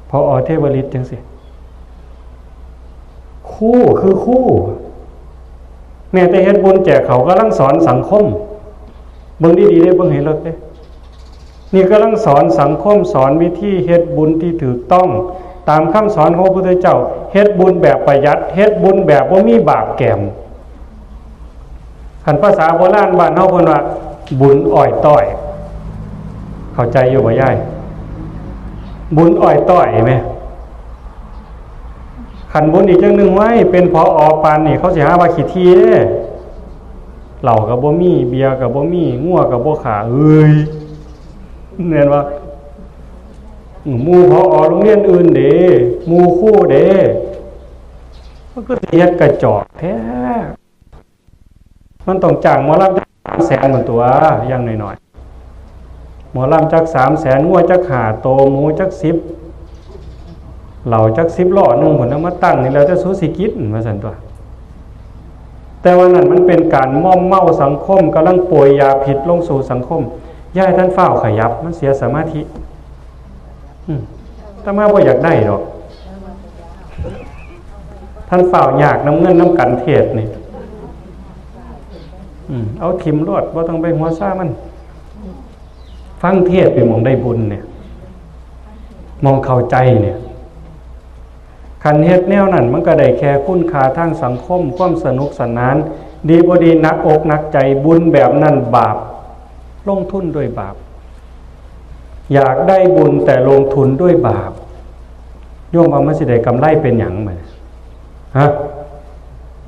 พอเทวฤทธิ์จังซี่คู่คือคู่แม้แต่เฮ็ดบุญแจกเขากำลังสอนสังคมเบิ่งดีๆเด้เบิ่งให้เลิกเด้นี่กำลังสอนสังคมสอนวิธีเฮ็ดบุญที่ถูกต้องตามคำสอนของพระพุทธเจ้าเฮ็ดบุญแบบประหยัดเฮ็ดบุญแบบบ่มีบาปแกมคันภาษาโบราณบ้านเฮาเพิ่นว่าบุญอ้อยต้อยเข้าใจอยู่บ่ยายบุญอ้อยต้อยแม่คันบุญอีกจังนึงไว้เป็นผอ.ปานนี่เขาสิหาว่าขี้ทีเด้เหล้าก็บ่มีเบียร์ก็บ่มีงัวก็บ่ขาเอ้ยเห็นว่าหมู่พอโรงเรียนอื่นเด้หมู่ครูเด้มันก็เฮ็ดกระจอกแท้มันต้องจ้างหมอลำจัก300,000บนตัวอย่างน้อยๆหมอลำจัก300,000งัวจัก5โตหมูจัก10 เหล่าจัก10ล้อนึงพุ่นเอามาตั้งนี่แล้วแต่สุสิกินว่าซั่นตัวแต่ว่านั้นมันเป็นการม่อมเมาสังคมกำลังป่วยยาพิษลงสู่สังคมย่าให้ท่านเฝ้าขยับมันเสียสมาธิถ้ามาบ่อยากได้หรอกท่านเฝ้ายากน้ำเงินน้ำกันเทศนี่เอาทิมรอดบ่ต้องไปหัวซ่ามันฟังเทศไปมองได้บุญเนี่ยมองเข้าใจเนี่ยคันเฮ็ดแนวนั้นมันก็ได้แค่คุณค่าทางสังคมความสนุกสนานดีบ่ดีนักอกนักใจบุญแบบนั้นบาปลงทุนด้วยบาปอยากได้บุญแต่ลงทุนด้วยบาปโยมว่ามันสิได้กำไรเป็นหยังมั้ยฮะ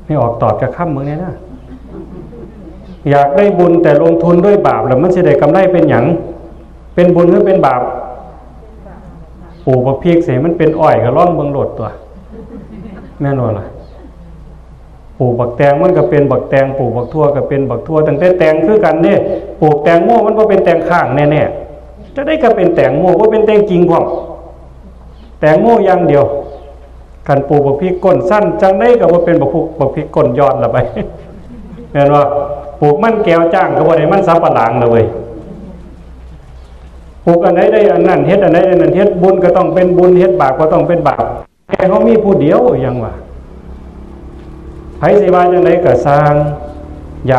ไม่ออกตอบจากค่ำมึงเนี่ยนะอยากได้บุญแต่ลงทุนด้วยบาปแล้วมันสิได้กำไรเป็นหยังเป็นบุญหรือเป็นบาปปลูกบักพริกเสียมันเป็นอ้อยก็ร้องเบิ่งโลดตัวแม่นว่าล่ะปลูกบักแตงมันก็เป็นบักแตงปลูกบักทั่วก็เป็นบักทั่วตั้งแต่แตงคือกันเด้ปลูกแตงโมมันบ่เป็นแตงข้างแน่ๆจะได้ก็เป็นแตงโมบ่เป็นแตงจริงพร้อมแตงโมอย่างเดียวคันปลูกบักพริกก้นสั้นจังได๋ก็บ่เป็นบักพริกก้นยอดละไปแม่นว่าปลูกมันแก้วจ้างก็บ่ได้มันสับปะหลังเลยเว้ยปลูกอันไหนได้อันนั้นเฮ็ดอันไหนได้อันนั้นเฮ็ดบุญก็ต้องเป็นบุญเฮ็ดบาปก็ต้องเป็นบาปแค่เฮามีผู้เดียวอย่างว่าไผสิว่าจังได๋ก็สร้างอ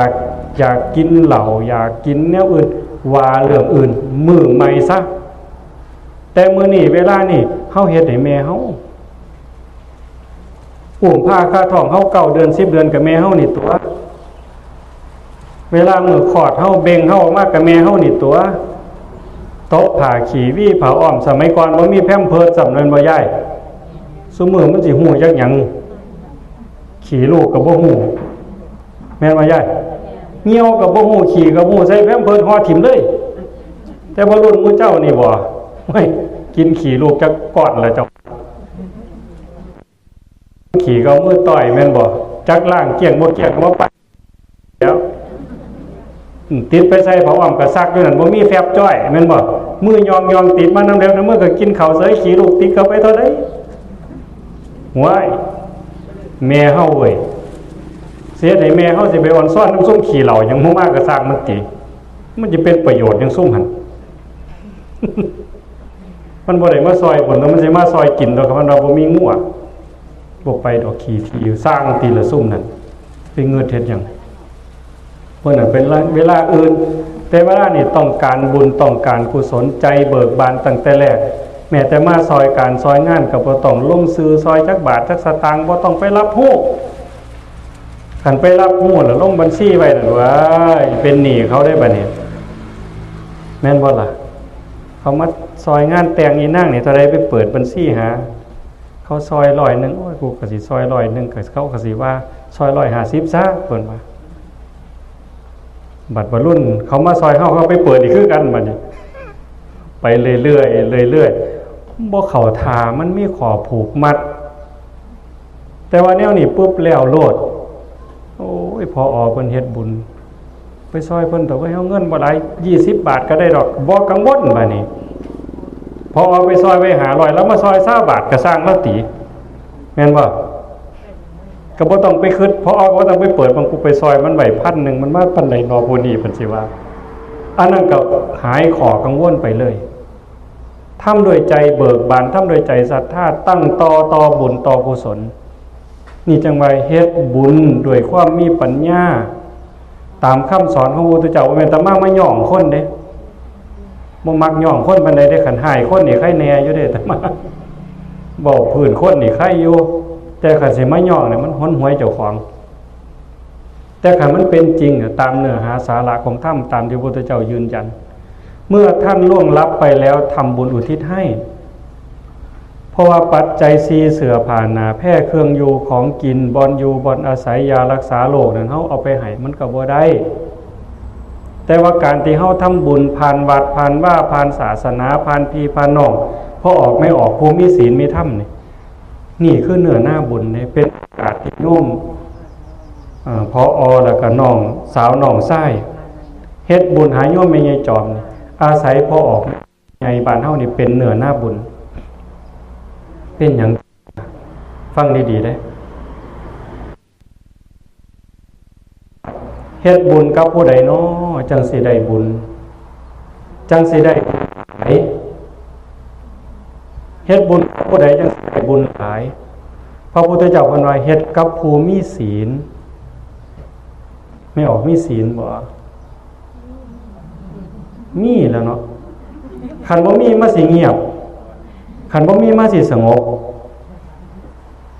ยากกินเหล้าอยากกินแนวอื่นว่าเรื่องอื่นมื้อใหม่ซะแต่มื้อนี้เวลานี้เฮาเฮ็ดให้แม่เฮาอุ้มพาค่าท้องเฮา9เดือน10เดือนกับแม่เฮานี่ตัวเวลามื้อคลอดเฮาเบ่งเฮาออกมากับแม่เฮานี่ตัวตบผ่าขี้วี่ผ่าอ้อมสมัยก่อนบ่มีแพมเพิร์สสำนั้นบ่ย้ายซุมื้อมันสิฮู้จักหยังขี้ลูกก็บ่ฮู้แม่นบ่ย้ายเหี่ยวก็บ่ฮู้ขี้ก็บ่ฮู้ใส่แพมเพิร์สห่อถิ่มเลยแต่บ่รุ่นหมู่เจ้านี่บ่โอ้ยกินขี้ลูกจักก้อนแล้วเจ้าขี้ก็มือต่อยแม่นบ่จักล้างเกลี้ยงบ่เกลี้ยงก็บ่ไปแล้วติดไปใส่ผ้าอ้อมก็ซักอยู่นั่นบ่มีแฟบจ้อยแม่นบ่มือยองติดมานำเร็วมื้อก็กินข้าวเสยขี้ลูกติดเข้าไปเท่าใดห้วยแม่เฮาเว้ยเสียให้แม่เฮาสิไปอ่อนซ้อนน้ำส้มขี้เหล้ายังบ่มาก็ซักมันติมันจะเป็นประโยชน์จังซุ่มหั่นมันบ่ได้มาซอยผลแล้วมันสิมาซอยกินดอกมันเราบ่มีงัวบ่ไปดอกขี้ที่สร้างตีละซุ่มนั่นเป็นเงินเฮ็ดหยังเพิ่นน่ะเป็นเวลาอื่นแต่เวลานี่ต้องการบุญต้องการกุศลใจเบิกบานตั้งแต่แรกแม้แต่มาซอยการซอยงานก็บ่ต้องลงซื้อซอยจักบาทจักสตางค์บ่ต้องไปรับฮู้คันไปรับฮู้แล้วลงบัญชีไว้นั่นว้ายเป็นหนี้เขาได้บัดนี้แม่นบ่ล่ะเขามาซอยงานแต่งอีนางนี่เท่าใดไปเปิดบัญชีหาเขาซอย100นึงโอ้ยกูก็สิซอย100นึงก็เขาก็สิว่าซอย150ซะเพิ่นว่าบัดบรรลุนเขามาซอยเขาไปเปิดอีกคือกันบัดนี้ไปเรื่อยๆบ่เข้าท่ามันมีขอผูกมัดแต่ว่าแนวนี้ปุ๊บแล้วโลดโอ้ยพอเพิ่นเฮ็ดบุญไปซอยเพิ่นแต่ว่าเฮาเงินบ่หลาย20บาทก็ได้ดอกบ่กังวลบัดนี้พอไปซอยไว้500แล้วมาซอย20บาทก็สร้างแล้วติแม่นบ่ก็บ่ต้องไปคิดเพราะก็ต้องไปเปิดบางกูไปซอยมันไว้1,000มันมาปานใดนอผู้นี้เพิ่นสิว่าอันนั้นก็หายขอกังวลไปเลยทำด้วยใจเบิกบานทำด้วยใจศรัทธาตั้งต่อบุญต่อกุศลนี่จังว่าเฮ็ดบุญด้วยความมีปัญญาตามคำสอนของพระพุทธเจ้าบ่แม่นแต่มาย่องคนเด้บ่มักย่องคนปานใดได้คันหายคนนี่ใครแน่อยู่เด้แต่มาเว้าพื้นคนนี่ใครอยู่แต่คันสิมาย่องเนี่ยมันหนหวยเจ้าของแต่คันมันเป็นจริงตามเนื้อหาสาระของธรรมตามที่พระพุทธเจ้ายืนยันเมื่อท่านล่วงลับไปแล้วทำบุญอุทิศให้เพราะว่าปัจจัย4เสื้อผ้าหนาแพร่เครื่องอยู่ของกินบ่อนอยู่บ่อนอาศัยยารักษาโรคนั้นเฮาเอาไปให้มันก็บ่ได้แต่ว่าการที่เฮาทำบุญผ่านวัดผ่านว่าผ่านศาสนาผ่านพี่ผ่านน้องพอออกไม่ออกผู้มีศีลมีธรรมนี่คือเนื้อหน้าบุญนี่เป็นโอกาสที่โยมพอแล้วก็น้องสาวน้องชายเฮ็ดบุญหาโยมแม่ใหญ่จอมอาศัยพอออกใหญ่บ้านเฮานี่เป็นเนื้อหน้าบุญ เป็นอย่างฟังดีๆได้เฮ็ดบุญกับผู้ใดน้อจังสิได้บุญจังสิได้หลายเฮ็ดบุญกับผู้ใดจังสิได้บุญหลายพระพุทธเจ้าเพิ่นว่าเฮ็ดกับผู้มีศีลไม่ออกมีศีลบ่มีแล้วเนาะคันบ่มีมาสิเงียบคันบ่มีมาสิสงบ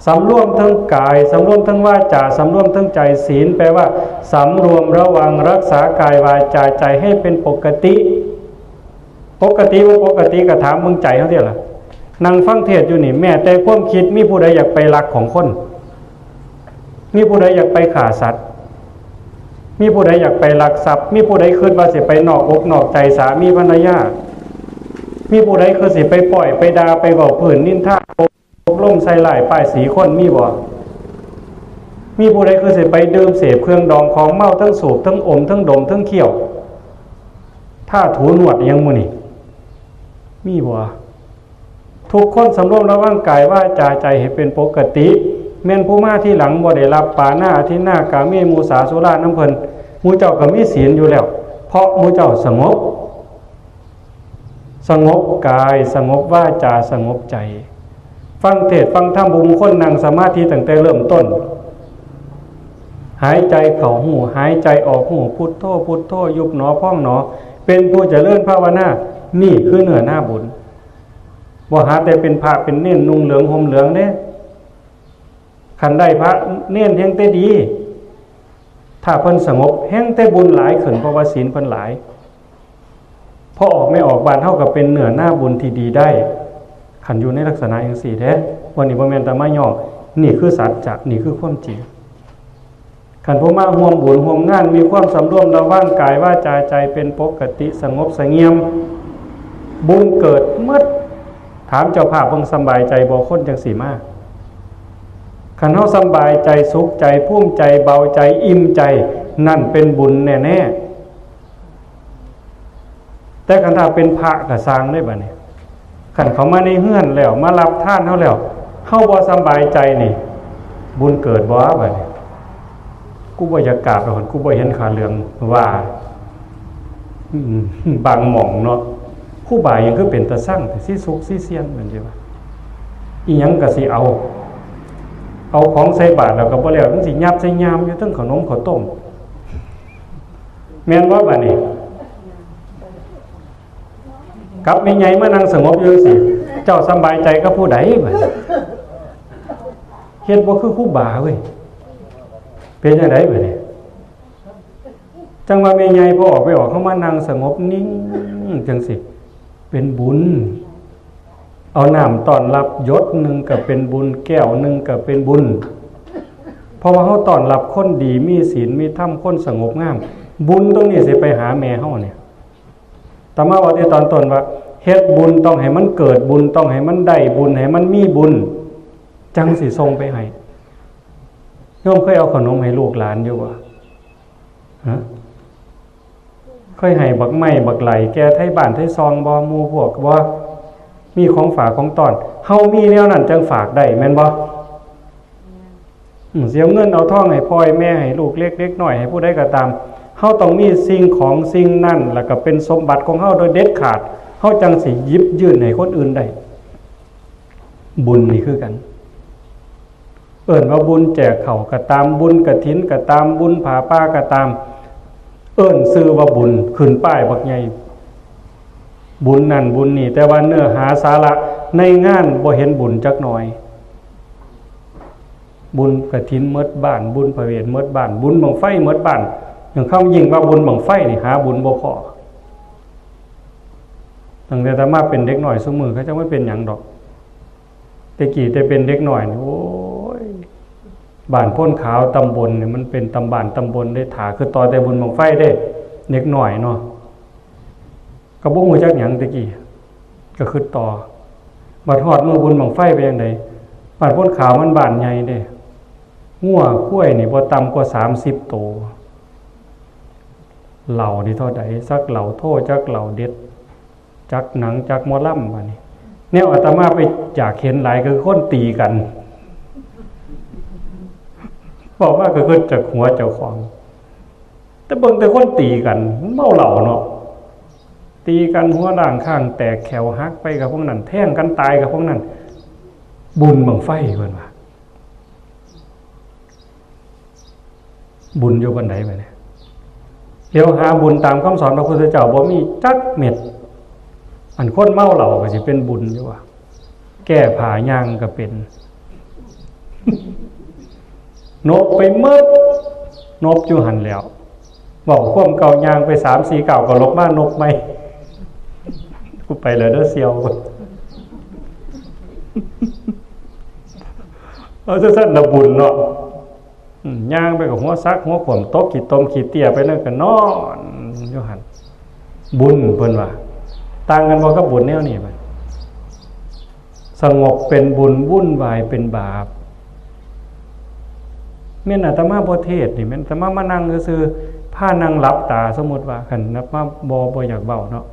สำรวมทั้งกายสำรวมทั้งวาจาสำรวมทั้งใจศีลแปลว่าสำรวมระวังรักษากายวาจาใจให้เป็นปกติปกติว่าปกติก็ถามมึงใจเฮาเด้ล่ะนั่งฟังเทศน์อยู่นี่แม้แต่ความคิดมีผู้ใดอยากไปลักของคนมีผู้ใดอยากไปฆ่าสัตว์มีผู้ใดอยากไปลักทรัพย์มีผู้ใดคิดว่าสิไปนอกอกนอกใจสามีภรรยามีผู้ใดคือสิไปปล่อยไปด่าไปเว้าพื้นนินทาล่มใส่หลายป้ายสีคนมีบ่มีผู้ใดคือสิไปดื่มเสพเครื่องดองของเมาทั้งสูบทั้งอมทั้งดมทั้งเคี่ยวถ้าถูหนวดยังมื้อนี่มีบ่ทุกคนสำรวมระวังกายว่าจาใจให้เป็นปกติแม่นผู้มาที่หลังบ่ได้รับปาหน้าที่หน้ากาเมมุสาสุราน้ำเพิ่นหมู่เจ้าก็มีศีลอยู่แล้วเพราะหมู่เจ้าสงบกายสงบวาจาสงบใจฟังเทศน์ฟังธรรมบุญคนนั่งสมาธิตั้งแต่เริ่มต้นหายใจเข้าหูหายใจออกหูพุทโธพุทโธยุบหนอพองหนอเป็นผู้เจริญภาวนานี่คือเนื้อหน้าบุญบ่หาแต่เป็นพระเป็นเน้นนุ่งเหลืองห่มเหลืองเด้คันได้พระเน้นแห่งแต่ดีถ้าเพิ่นสงบแห่งแต่บุญหลายขึ้นเพราะว่าศีลเพิ่นหลายพอออกไม่ออกบ้านเท่ากับเป็นเนื้อหน้าบุญที่ดีได้ขันอยู่ในลักษณะอย่างสี่แท้วันนี้บ่แม่นแต่มาย่อนี่คือสัจจะนี่คือความจริงขันผู้มาร่วมบุญร่วมงานมีความสำรวมระวังกายว่าจาใจเป็นปกติสงบเสงี่ยมบุญเกิดเมื่อถามเจ้าภาพเพิ่งสบายใจบ่คนจังสี่มาขันเฮาสบายใจสุขใจภูมิใจเบาใจอิ่มใจนั่นเป็นบุญแน่ๆแต่คันถ้าเป็นพระก็สร้างได้บัดนี้ขันเขามาในเฮือนแล้วมารับท่านเฮาแล้วเฮาบ่สบายใจนี่บุญเกิดบ่บัดนี้กูบ่อยากกราบดอกกูบ่เห็นขาเรื่องว่าบางหม่องเนาะผู้บ่ายยังคือเป็นตาสั่งแต่สิสุกสิเซียนเหมือนว่าอีหยังก็สิเอาของใส่บาตรแล้วก็บ่แล้วมันสิยับใส่ยามอยู่ทั้งขนมข้าวต้มแม่นบ่บัดนี้กับแม่ใหญ่มานั่งสงบอยู่สิเจ้าสบายใจกับผู้ใดบัดเฮ็ดบ่คือครูบาเว้ยเป็นจังได๋บัดนี้จังว่าแม่ใหญ่พอออกไปออกเข้ามานั่งสงบนิ่งจังสิเป็นบุญเอาน้ำต้อนรับหยดนึงก็เป็นบุญแก้วนึงก็เป็นบุญเพราะว่าเฮาต้อนรับคนดีมีศีลมีธรรมคนสงบงามบุญตรงนี้สิไปหาแม่เฮาเนี่ยตมาว่าที่ตอนต้นว่าเฮ็ดบุญต้องให้มันเกิดบุญต้องให้มันได้บุญให้มันมีบุญจังสิส่งไปให้โยมเคยเอาขนมให้ลูกหลานอยู่บ่ฮะเคยให้บักไม้บักไหลแกไทบ้านไทซองบ่หมู่พวกบ่มีของฝากของตอนเฮามีแนวนั้นจังฝากได้แม่นบ่เสียเงินเอาทองให้พ่อให้แม่ให้ลูกเล็กๆน้อยให้ผู้ใดก็ตามเฮาต้องมีสิ่งของสิ่งนั้นแล้วก็เป็นสมบัติของเฮาโดยเด็ดขาดเฮาจังสิหยิบยื่นให้คนอื่นได้บุญนี่คือกันเอิ้นว่าบุญแจกข้าวก็ตามบุญกฐินก็ตามบุญผาป่าก็ตามเอิ้นชื่อว่าบุญขึ้นป้ายบักใหญ่บุญนั่นบุญนี่แต่ว่าเนื้อหาสาระในงานบ่เห็นบุญจักหน่อยบุญกฐินหมดบ้านบุญพระเวทหมดบ้านบุญบั้งไฟหมดบ้านอย่างคำยิ่งว่าบุญบั้งไฟนี่หาบุญบ่พอตั้งแต่อาตมาเป็นเด็กน้อยซุมื้อเขาจังไม่เป็นหยังดอกแต่กี้แต่เป็นเด็กน้อยนี่โอ้ยบ้านพ้นขาวตำบลนี่มันเป็นตำบลได้ถาคือต่อแต่บุญบั้งไฟได้เด็กน้อยเนาะก็บ่ฮู้จักหยังตะกี้ก็คือต่อบัดฮอดมื้อบุญบั้งไฟไปจังได๋บ้านพ้นขาวมันบ้านใหญ่เด้งัวข้วยนี่บ่ต่ำกว่า30ตัวเหล่านี่เท่าใดสักเหล่าโทจักเหล่าเด็ดจักหนังจักหมอลำบัดนี้ เนี่ยอาตมาไปอยากเห็นหลายคือคนตีกันบอกว่าก็คือจากหัวเจ้าของแต่เบิ่งแต่คนตีกันเมาเหล้าเนาะตีกันหัวด่างข้างแตกแขวหักไปกับพวกนั้นแท่งกันตายกับพวกนั้นบุญบังไฟเพิ่นว่าบุญอยู่บันไดไปเนี่ยเดี๋ยวหาบุญตามคำสอนพระพุทธเจ้าบ่มีจักเม็ดอันคนเมาเหล้าก็สิเป็นบุญอยู่ว่าแก้ผาย่างก็เป็นนบไปเมิดนบอยู่หันแล้วบอกควมเก่ายางไป 3-4 เก่าก็ลบมานบไหมกูไปเลยเด้อเซียวเอาสั้นๆระบุญเนาะย่างไปกับหัวซักหัวข่มโต๊ะขีดตมขีดเตี้ยไปนั่นก็นอนอยู่หันบุญเพิ่นว่าต่างกันบ่กับบุญแนวนี้มันสงบเป็นบุญวุ่นวายเป็นบาปแม่นอาตมาบ่เทศนี่แม่นอาตมานั่งซื่อๆผ้านั่งหลับตาสมมุติว่าคั่นนับมาบ่อยากเว้าเนาะ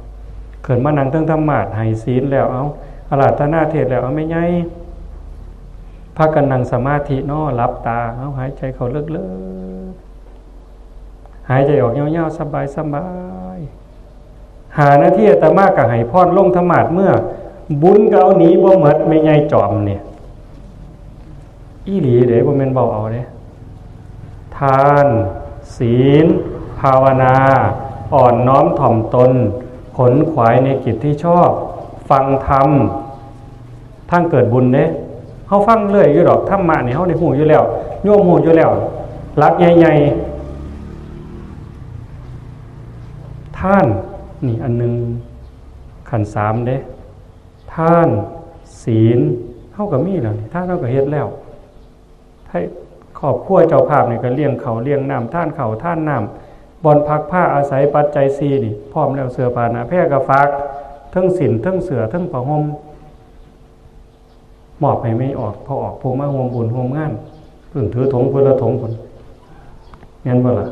เขินมานั่งเทิงธรรมะให้ศีลแล้วเอาอาราธนาเทศแล้วเอาไม่ใหญ่พากันนั่งสมาธิเนาะหลับตาเอาหายใจเข้าลึกๆหายใจออกยาวๆสบายๆหาหน้าที่อาตมาก็ให้พรลงธรรมะเมื่อบุญก็เอาหนีบ่หมดไม่ใหญ่จอมเนี่ยอีหลีเด้บ่แม่นเว้าเอาเด้ทานศีลภาวนาอ่อนน้อมถ่อมตนขนขวายในกิจที่ชอบฟังธรรมทั้งเกิดบุญเด้เฮาฟังเรื่อยอยู่ดอกธรรมะนี่เฮาได้ฮู้อยู่แล้วโยมฮู้อยู่แล้วหลักใหญ่ๆท่านนี่อันนึงขันธ์3เด้ท่านศีลเฮาก็มีแล้วนี่ท่านเฮาก็เฮ็ดแล้วให้ครอบครัวเจ้าภาพนี่ก็เลี้ยงเขาวเลี้ยงน้ำท่านเขาวท่านน้ำบ่อนพักผ้าอาศัยปัจจัย4นี่พร้อมแล้วเสื้อผ้าหน้าแพร่ก็ฝากทั้งศีลทั้งเสื้อทั้งผ้าห่มมอบให้ไม่ออกพอออกผู้มาร่วมบุญร่วมงานเพิ่นถือถงเพิ่นละถงเพิ่นงั้นบ่ล่ะ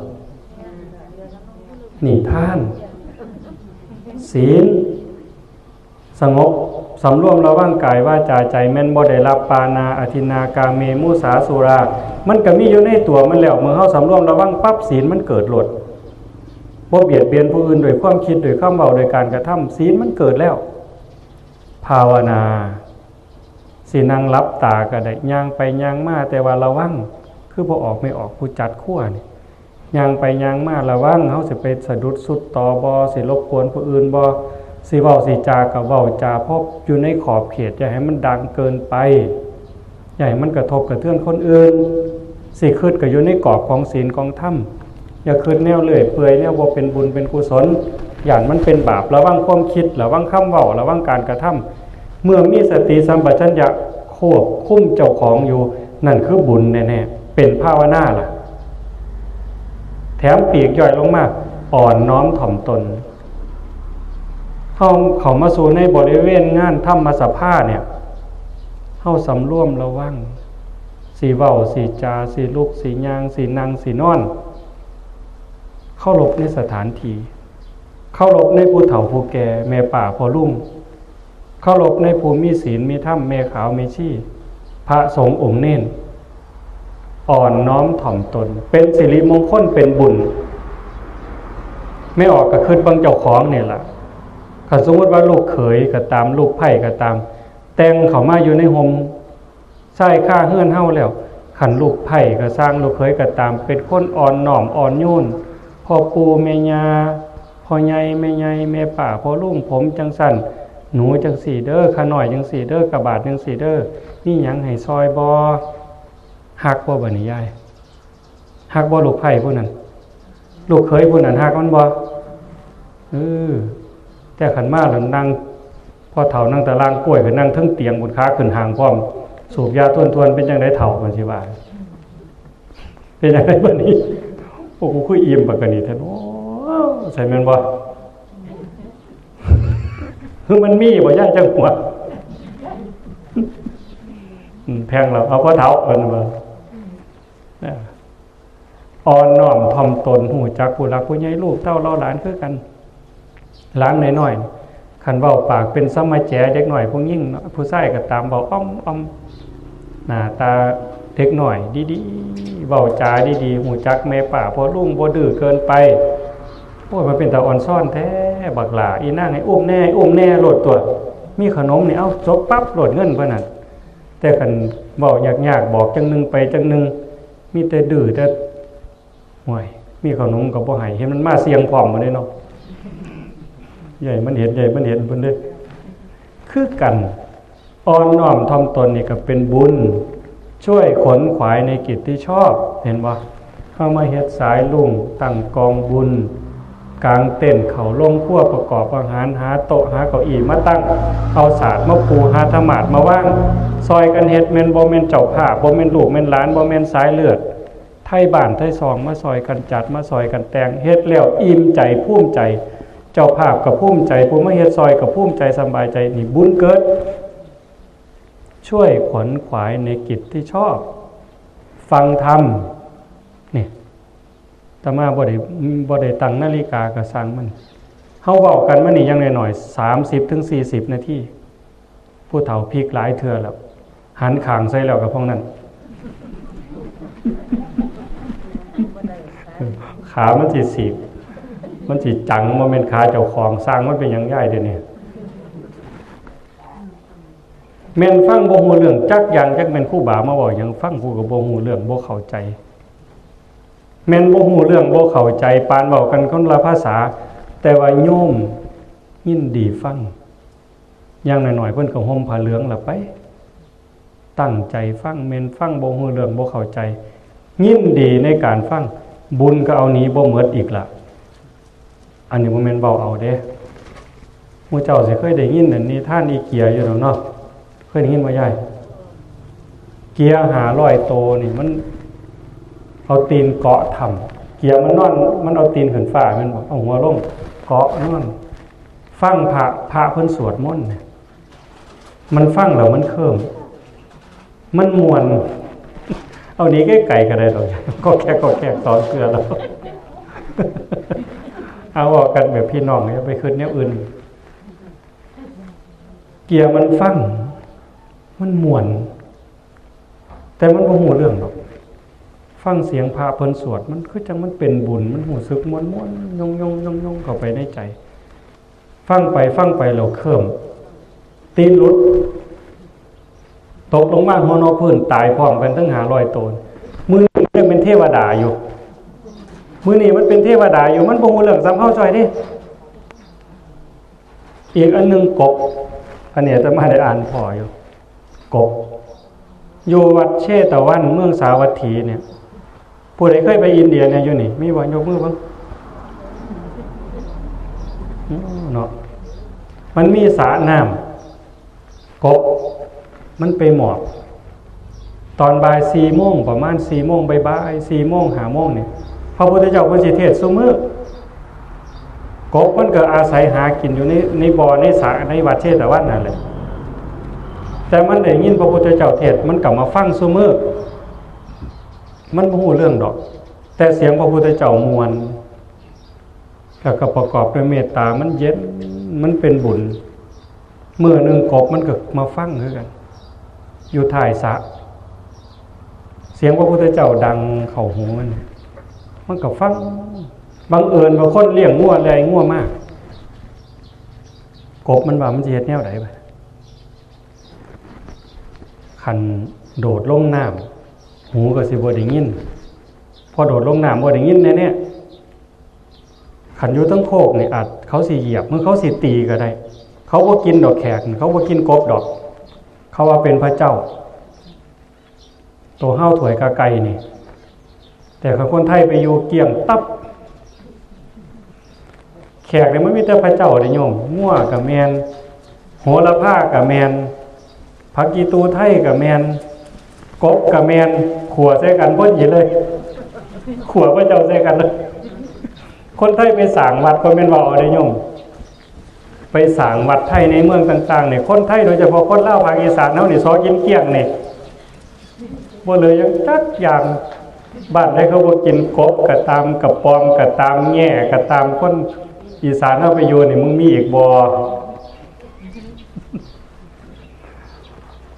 นี่ท่านศีลสงบสำรวมระวังกายวาจาใจแม่นบ่ได้รับปานาอทินากาเมมุสาสุรามันก็มีอยู่ในตัวมันแล้วเมื่อเฮาสำรวมระวังปั๊บศีลมันเกิดโลดบ่เบียดเบียนผู้อื่นด้วยความคิดด้วยคำเว้าด้วยการกระทำศีลมันเกิดแล้วภาวนาสินั่งหลับตาก็ได้ย่างไปย่างมาแต่ว่าระวังคือบ่ออกไม่ออกผู้จัดคั่วนี่ย่างไปย่างมาระวังเฮาสิไปสะดุดสุดต่อบ่สิรบกวนผู้อื่นบ่สิเว้าสิจาก็เว้าจาพบอยู่ในขอบเขตอย่าให้มันดังเกินไปอย่าให้มันกระทบกระเทือนคนอื่นสิคิดก็อยู่ในกรอบของศีลของธรรมอย่าคิดแนวเลื่อยเปื่อยแนวบ่เป็นบุญเป็นกุศลย่านมันเป็นบาประวังความคิดระวังคำเว้าระวังการกระทำเมื่อมีสติสัมปชัญญะควบคุมเจ้าของอยู่นั่นคือบุญแน่ๆเป็นภาวนาล่ะแถมปีกย่อยลงมาอ่อนน้อมถ่อมตนเขามาสู่ในบริเวณงานธรรมสภาเนี่ยเฮาสำรวมระวังสีเว้าสีจาสีลุกสีย่างสีนั่งสีนอนเข้ารบในสถานที่เข้ารบในผู้เฒ่าผู้แก่แม่ป่าพ่อลุงเข้ารบในผู้มีศีลมีธรรมแม่ขาวแม่ชีพระสงฆ์องค์เน้นอ่อนน้อมถ่อมตนเป็นสิริมงคลเป็นบุญไม่ออกก็คือบังเจ้าของเนี่ยล่ะถ้าสมมติว่าลูกเขยก็ตามลูกไผ่ก็ตามแต่งเขามาอยู่ในห่มใส่ข้าเฮือนเฮาแล้วขันลูกไผ่ก็สร้างลูกเขยก็ตามเป็นคนอ่อนน้อมอ่อนโยนพ่อปู่แม่ย่าพ่อใหญ่แม่ใหญ่แม่ป่าพ่อลุงผมจังสั่นหนูจังสี่เด้อขาน้อยจังสี่เด้อกระบาดจังสี่เด้อมีหยังให้ซอยบ่ฮักบ่บัดนี้ยายฮักบ่ลูกไผ่ผู้นั้นลูกเขยผู้นั้นฮักมันบ่แต่ขันมาแล้วนั่งพอเฒ่านั่งตารางกล้วยก็นั่งทั้งเตียงบนขาขึ้นหางพร้อมสูบยาทวนๆเป็นจังได๋เฒ่ามันสิว่าเป็นจังได๋บัดนี้โอ้กูคุยอิ่มบักกันนี่แท้โอ้ใส่แม่นบ่คือมันมีบ่ย่าจังหัวแพงแล้วเอาพอเฒ่าเอิ้นว่าอ่อนน้อมถ่อมตนหูจักผู้หลักผู้ใหญ่ลูกเต้าเราหลานคือกันหลานน้อยๆค คันเว้าปากเป็นสมัยแจ๋เด็กหน่อยผู้หญิงผู้ชายก็ตามเว้าอ้อมหน้าตาเด็กหน่อยดีๆเว้าจาดีๆหูจักแม่ป่าพ่อลุงบ่ดื้อเกินไปโอ้ยมันเป็นตาอ่อนซ่อนแท้บักหลาอีนางให้อุ้มแน่โลดตัวมีขนมนี่เอาจบปั๊บโลดเงินเพิ่นน่ะแต่คันเว้ายากๆบอกจังนึงไปจังนึงมีแต่ดื้อแต่ห่วยมีขนมก็บ่ให้เห็นมันมาเสียงพร้อมบ่ได้เนาะใหญ่มันเห็นเพิ่นเด้อคือกันอ่อนน้อมถ่อมตนนี่ก็เป็นบุญช่วยขนขวายในกิจที่ชอบเห็นบ่เข้ามาเฮ็ดสายลุงตั้งกองบุญกลางเต้นเขาลงครัวประกอบอาหารหาโต๊ะหาเก้าอี้มาตั้งเอาศาสตร์มาปูหาธรรมาสมาว่างซอยกันเฮ็ดแม่นบ่แม่นเจ้าภาพบ่แม่นลูกแม่นหลานบ่แม่นสายเลือดไทยบ้านไทยซองมาซอยกันจัดมาซอยกันแต่งเฮ็ดแล้วอิ่มใจภูมิใจเจ้าภาพก็ภูมิใจผู้มาเฮ็ดซอยก็ภูมิใจสบายใจนี่บุญเกิดช่วยขวนขวายในกิจที่ชอบฟังธรรมนี่อาตมาบ่ได้ตั้งนาฬิกาก็สั่งมันเฮาเว้ากันมานี่อย่างน้อยๆ30ถึง40นาทีผู้เฒ่าพลิกหลายเทื่อแล้วหันข้างใส่แล้วก็พวกนั้นขามันสิสีบมันสิจังบ่แม่นขาเจ้าของสร้างมันเป็นหยังย้ายเดี๋ยวนี้แม่นฟังบ่ฮู้เรื่องจักอย่างจักแม่นครูบามาเว้าหยังฟังผู้ก็บ่ฮู้เรื่องบ่เข้าใจแม่นบ่ฮู้เรื่องบ่เข้าใจปานเว้ากันคนละภาษาแต่ว่าโยมยินดีฟังอย่างน้อยๆเพิ่นก็ห่มผ้าเหลืองล่ะไปตั้งใจฟังแม่นฟังบ่ฮู้เรื่องบ่เข้าใจยินดีในการฟังบุญก็เอานี้บ่หมดอีกล่ะอันนี้บ่แม่นเว้าเอาเด้หมู่เจ้าสิเคยได้ยินอันนี้ท่านอีเกียอยู่ดอกเนาะเคยได้ยินบ่ยายเกียร์500โตนี่มันเอาตีนเกาะถ้ำเกียร์มันนอนมันเอาตีนขึ้นฟ้าแม่นบ่เอาหัวลงเกาะนอนฟังพระเพิ่นสวดมนต์เนี่ยมันฟังแล้วมันเคิมมันม่วนเอานี้ไกลๆก็ได้ดอกก็แค่สอนเกลือแล้วเอาออกกันแบบพี่น้องเนี่ยไปขึ้นแนวอื่นเกียร์มันฟังมันม่วนแต่มันบ่ฮู้เรื่องหรอกฟังเสียงพระเพิ่นสวดมันคือจังมันเป็นบุญมันรู้สึกม่วนๆยงเข้าไปในใจฟังไปแล้วเคิมตีนหลุดตกลงมาหัวนอกพื้นตายพร้อมกันทั้ง500ตนมื้อนี้มันเป็นเทวดาอยู่มื้อนี้มันเป็นเทวดาอยู่มันบ่ฮู้เรื่องสำเฮาจ้อยดิอีกอันนึงกบอันนี้อาตมาได้อ่านพออยู่กบอยู่วัดเชตวันเมืองสาวัตถีเนี่ยผู้ใดเคยไปอินเดียเนี่ยอยู่นี่มีบ่ยกมือบ้างเนาะมันมีสระน้ำกบมันไปหมอบตอนบ่าย4โมงประมาณ4โมงบ่าย4โมง5โมงเนี่ยพระพุทธเจ้าเพิ่นสิเทศน์ซุมื้อกบมันก็อาศัยหากินอยู่ในบ่อในสระในวัดเชตวันนั่นแหละแต่มันได้ยินพระพุทธเจ้าเทศน์มันก็มาฟังซุมื้อมันบ่ฮู้เรื่องดอกแต่เสียงพระพุทธเจ้ามวลแล้วก็ประกอบด้วยเมตตามันเย็นมันเป็นบุญเมื่อนึงกบมันก็มาฟังคือกันอยู่ท้ายสระเสียงพระพุทธเจ้าดังเข้าหูมันก็ฟังบังเอิญว่าคนเลี้ยงงัวแลงัวมากกบมันว่ามันสิเฮ็ดแนวใดบ่คันโดดลงน้ำหูก็สิบ่ได้ยินพอโดดลงน้ำบ่ได้ยินแน่ๆคันอยู่ทั้งโคกนี่อาจเขาสิเหยียบมือเขาสิตีก็ได้เขาบ่กินดอกแขกเขาบ่กินกบดอกเขาว่าเป็นพระเจ้าตัวเฮาถวยกะไก่นี่แต่คนไทยไปอยู่เกี่ยงตับแขกนี่มันมีแต่พระเจ้าเด้โยมงัวก็แม่นโหระพาก็แม่นผักกีตูไทยก็แม่นกบก็แม่นขัวใส่กันพอดีเลยขัวพระเจ้าใส่กันเลยคนไทยไปสร้างวัดก็แม่นว่าเอาเด้โยมไปสร้างวัดไทยในเมืองต่างๆเนี่ยคนไทยโดยเฉพาะคนลาวภาคอีสานเฮานี่ซอกินเกี้ยงนี่บ่เลยยังจักอย่างบ้านใดเขาบ่กินกบก็ตามกับปอมก็ตามแง่ก็ตามคนอีสานเฮาไปอยู่นี่มึงมีอีกบ่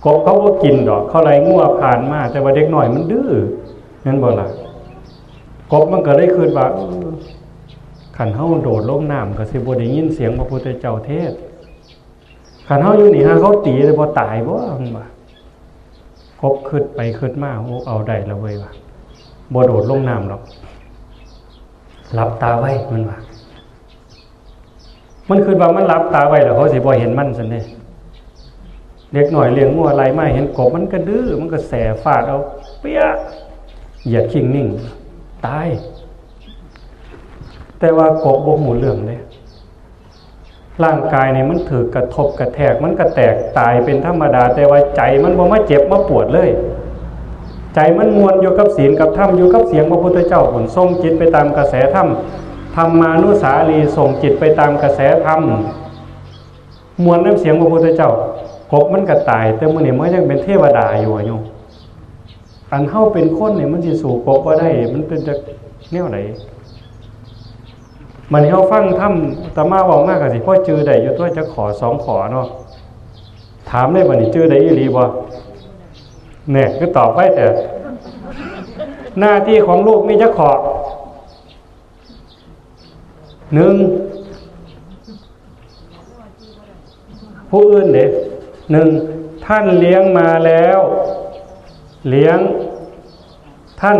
กบเขาก็กินดอกเขาไล่งัวผ่านมาแต่ว่าเด็กหน่อยมันดื้อนั่นบ่ล่ะกบมันก็ได้คืนว่าขันเฮาโดดลงน้ำก็สิบ่ได้ยินเสียงพระพุทธเจ้าเทศน์ขันเฮาอยู่นี่ฮะเขาตีเลยบ่ตายบ่มันว่ากบขึ้นไปขึ้นมาโอ้เอาได้แล้วเว้ยว่าบ่โดดลงน้ำหรอกหลับตาไว้มันว่ามันคือว่ามันหลับตาไว้แล้วเขาสิบ่เห็นมันซั่นเด้เด็กหน่อยเลี้ยงงัวไล่มาเห็นกบมันก็ดื้อมันก็แสฟาดเอาเปี้ยเหยียดคิงนิ่งตายแต่ว่ากบบ่หูเรื่องเลยร่างกายนี่มันถือกระทบกระแทกมันก็แตกตายเป็นธรรมดาแต่ว่าใจมันบ่มาเจ็บมาปวดเลยใจมันมวนอยู่กับศีลกับธรรมอยู่กับเสียงพระพุทธเจ้าผลส่งจิตไปตามกระแสธรรมธรรมานุสาลีส่งจิตไปตามกระแสธรรมมวนน้ำเสียงพระพุทธเจ้ากบมันก็ตายแต่มื้อนี้มันยังเป็นเทวดาอยู่โยมอันเฮาเป็นคนนี่มันสิสู้กบบ่ได้มันเป็นจักแนวไหนมันเฮาฟังธรรมอาตมาเว้ามากก็สิพอจื้อได้อยู่ตัวจะขอ2ขอเนาะถามได้บัดนี้จื้อได้อีหลีบ่แน่คือตอบไปแต่หน้าที่ของลูกมีจักขอ1ผู้อื่นเด้1ท่านเลี้ยงมาแล้วเลี้ยงท่าน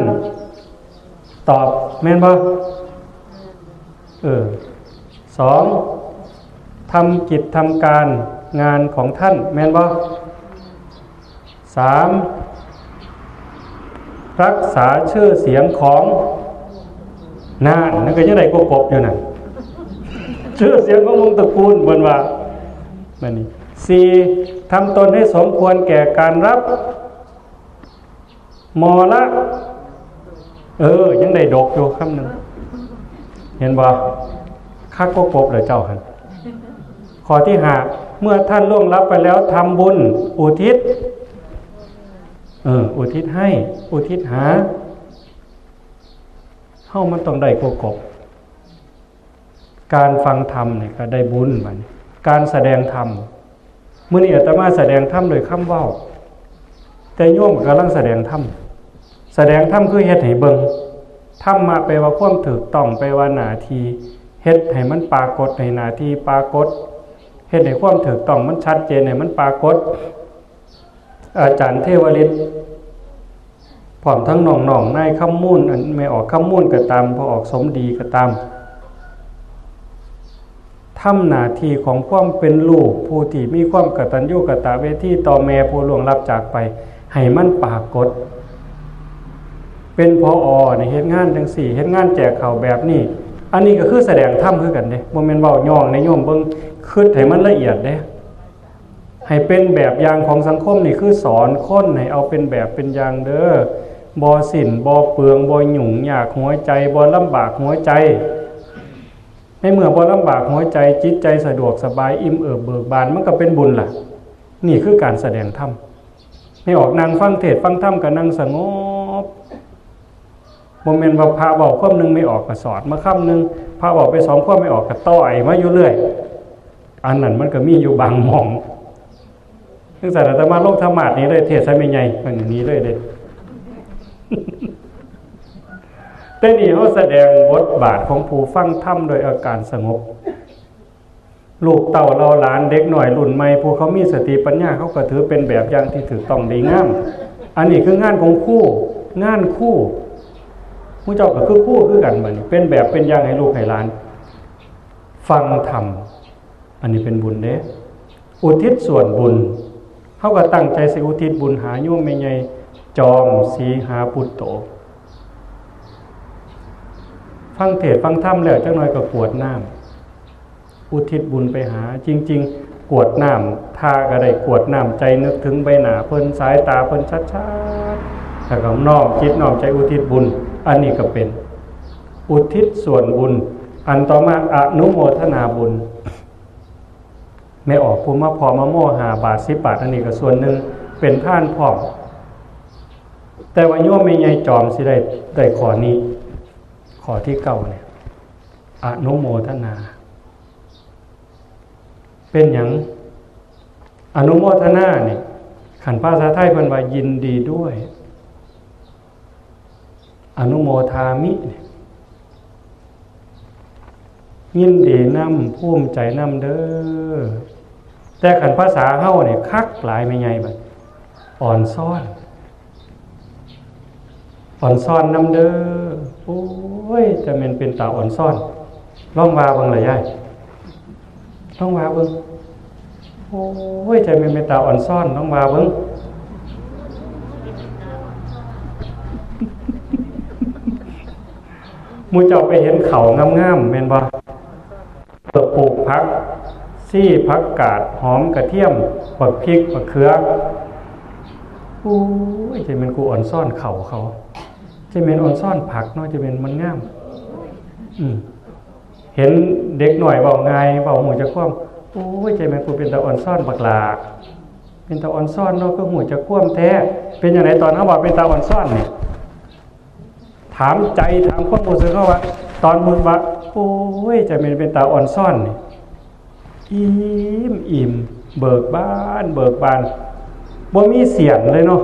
ตอบแม่นบ่2ทำกิจทำการงานของท่านแม่นบ่3รักษาชื่อเสียงของนั่นก็ยังได้กบอยู่น่ะชื่อเสียงของวงตระกูลเพิ่นว่านั่นนี่4ทำตนให้สมควรแก่การรับมละยังได้ดกอยู่คำหนึ่งเห็นบ่คักกบเลยเจ้าหันข้อที่5เมื่อท่านล่วงลับไปแล้วทำบุญอุทิศอุทิศให้อุทิศหาเฮามันต้องได้กบการฟังธรรมเนี่ยก็ได้บุญมันการแสดงธรรมมื้อนี้อาตมาแสดงธรรมโดยคำเว้าแต่โยมกำลังแสดงธรรมคือเฮ็ดให้เบิ่งธรรมะแปลว่าความถูกต้องแปลว่าหน้าที่เฮ็ดให้มันปรากฏให้หน้าที่ปรากฏเฮ็ดให้ความถูกต้องมันชัดเจนให้มันปรากฏอาจารย์เทวฤทธิ์พร้อมทั้งน้องๆนายคำมูลอันไม่ออกคำมูลก็ตามพอออกสมดีก็ตามทำหน้าที่ของความเป็นลูกผู้ที่มีความกตัญญูกตเวทีต่อแม่ผู้ล่วงลับจากไปให้มันปรากฏเป็นพอในเฮ็ดงานจังซี่เฮ็ดงานแจกข้าวแบบนี้อันนี้ก็คือแสดงธรรมคือกันเด้บ่แม่นเว้าย่องในโยมเบิ่งคิดให้มันละเอียดเด้ให้เป็นแบบอย่างของสังคมนี่คือสอนคนให้เอาเป็นแบบเป็นอย่างเด้อบ่สิ้นบ่เปลืองบ่ยุ่งยากหัวใจบ่ลำบากหัวใจในเมื่อบ่ลำบากหัวใจจิตใจสะดวกสบายอิ่มเอิบเบิกบานมันก็เป็นบุญล่ะนี่คือการแสดงธรรมให้ออกนั่งฟังเทศน์ฟังธรรมก็นั่งสงบบ่แม่นว่าพระเว้าคำนึงไม่ออกก็สอดมาคำนึงพระเว้าไป2คำไม่ออกก็ต้อยมาอยู่เรื่อยอันนั้นมันก็มีอยู่บางหม่องซึ่งอาตมาลงธรรมะนี้เลยเทศน์ซะไม่ใหญ่อันนี้เลยเด้แต่นี่เขาแสดงบทบาทของผู้ฟังธรรมโดยอาการสงบลูกเต่าเราหลานเด็กหน่อยรุ่นใหม่ผู้เขามีสติปัญญาเขาก็ถือเป็นแบบอย่างที่ถูกต้องดีงามอันนี้คืองานของคู่งานคู่ผู้เจ้าก็คือคู่คือกันบัดนี้เป็นแบบเป็นอย่างให้ลูกให้หลานฟังธรรมอันนี้เป็นบุญเด้อุทิศส่วนบุญเขาก็ตั้งใจสิอุทิศบุญหาโยมแม่ใหญ่จอมสีหาปุตโตฟังเทศน์ฟังธรรมแล้วจักหน่อยก็กรวดน้ำอุทิศบุญไปหาจริงๆกรวดน้ำท่าก็ได้กรวดน้ำใจนึกถึงใบหน้าเพิ่นสายตาเพิ่นชัดๆแล้วก็น้อมจิตน้อมใจอุทิศบุญอันนี้ก็เป็นอุทิศส่วนบุญอันต่อมาอนุโมทนาบุญไม่ออกภูมิพอมาโมหาบาท10 บาทอันนี้ก็ส่วนหนึ่งเป็นท่านพร้อมแต่ว่าโยมไม่ใหญ่จอมสิได้ขอนี้ขอที่9เนี่ยอนุโมทนาเป็นหยังอนุโมทนาเนี่ย ขันภาษาไทยเพิ่นว่ายินดีด้วยอนุโมทามิยินดีนำภูมิใจนำเด้อแต่ขันภาษาเฮาเนี่ยคักหลายไม่ใหญ่บัดอ่อนซ่อนนำเด้อโอ้ยจะแม่นเป็นตาอ่อนซ่อนลองว่าเบิ่งล่ะยายลองว่าเบิ่งโอ้ยจะแม่นเป็นตาอ่อนซ่อนลองว่าเบิ่งหมู่เจ้าไปเห็นเขางามๆแม่นบ่ปลูกผักซี่ผักกาดหอมกระเทียมบักพริกบักเขือโอ้ยจะเป็นกูอ่อนซ่อนเขาจะเป็นอ่อนซ่อนผักเนาะจะเป็นมันงามเห็นเด็กหน่อยเบาง่ายเบาหูจะคว่ำโอ้ยจะเป็นกูเป็นตาอ่อนซ่อนบักลาเป็นตาอ่อนซ่อนเนาะก็หูจะคว่ำแท้เป็นอย่างไรตอนเขาบอกเป็นตาอ่อนซ่อนเนี่ยถามใจถามความรู้สึกเขาว่าตอนมึงว่าโอ้ยจะเป็นตาอ่อนซ่อนเนี่ยอิ่มเบิกบานบ่มีเสียงเลยเนาะ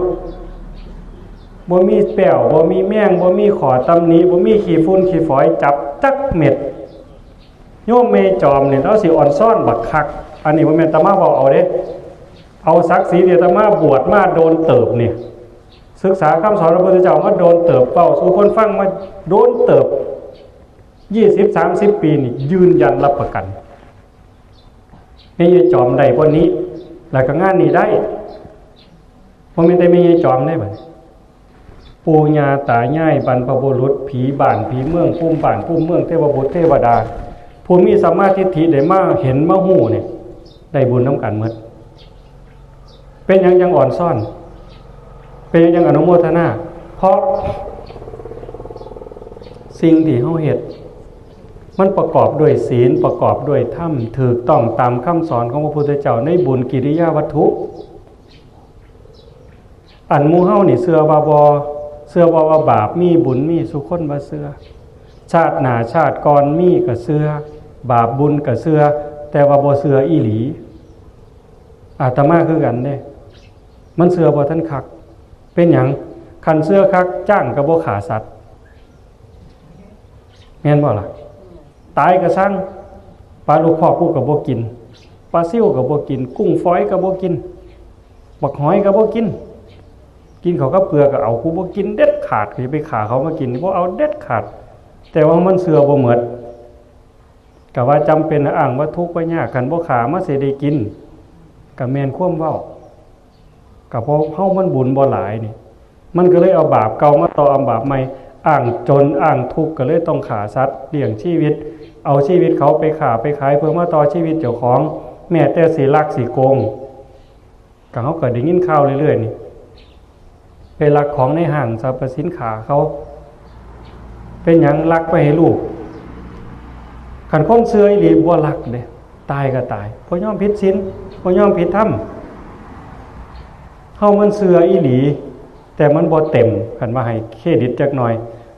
บ่มีแป้วบ่มีแมงบ่มีขอตำหนิบ่มีขี้ฝุ่นขี้ฝอยจับจักเม็ดโยมเมจอมเนี่ยเราสิอ่อนซ่อนบักคักอันนี้บ่แม่นตะมาบอกเอาเด้เอาศักดิ์ศรีเดชตะมาบวชมาโดนเติบเนี่ยศึกษาคำสอนพระพุทธเจ้ามาโดนเติบเป้าสู่คนฟังมาโดนเติบ 20-30 ปีนี่ยืนยันรับประกันไม่ยจอมได้พวกนี้แล้วก็งานนี้ได้ผมไม่ได้ไม่ยจอมได้บัดปู่ย่าตายายบรรพบุรุษผีบ้านผีเมืองภูมิบ้านภูมิเมืองเทวบุตรเทวดาผู้มีสัมมาทิฏฐิได้มาเห็นมาฮู้เนี่ยได้บุญน้ำกันหมดเป็นยังอ่อนซ่อนเป็นยังอนุโมทนาเพราะสิ่งที่เฮาเฮ็ดมันประกอบด้วยศีลประกอบด้วยธรรมถูกต้องตามคำสอนของพระพุทธเจ้าในบุญกิริยาวัตถุอันหมู่เฮานี่เชื่อว่าบาปมีบุญมีสุคนบ่เชื่อชาติหน้าชาติก่อนมีก็เชื่อบาปบุญก็เชื่อแต่ว่าบ่เชื่ออีหลีอาตมาคือกันเด้มันเชื่อบ่ทันคักเป็นหยังคันเชื่อคักจ้างก็บ่ฆ่าสัตว์แม่นบ่ล่ะตายก็สั่งปลาลูกคอกกูก็บ่กินปลาซิ่วก็บ่กินกุ้งฝอยก็บ่กินบักหอยก็บ่กินเขากับเกลือก็เอากูบ่กินเด็ดขาดสิไปฆ่าเขามากินบ่เอาเด็ดขาดแต่ว่ามันเชื่อบ่หมดก็ว่าจำเป็นอ้างว่าทุกข์ว่ายากคันบ่ฆ่ามาสิได้กินก็แม่นความเว้าก็เพราะเฮามันบุญบ่หลายนี่มันก็เลยเอาบาปเก่ามาต่อเอาบาปใหม่อ้างจนอ้างทุกข์ก็เลยต้องฆ่าสัตว์เลี้ยงชีวิตเอาชีวิตเขาไปฆ่าไปขายเพื่อมาต่อชีวิตเจ้าของแม้แต่สิลักสิโกงก็เฮาก็ได้ยินข่าวเรื่อยๆนี่ไปลักของในห้างสรรพสินค้าเขาเป็นหยังลักไปให้ลูกคันคนเชื่ออีหลีบ่ลักเด้ตายก็ตายบ่ยอมผิดศีลบ่ยอมผิดธรรมเฮามันเชื่ออีหลีแต่มันบ่เต็มคันว่าให้เครดิตจักหน่อย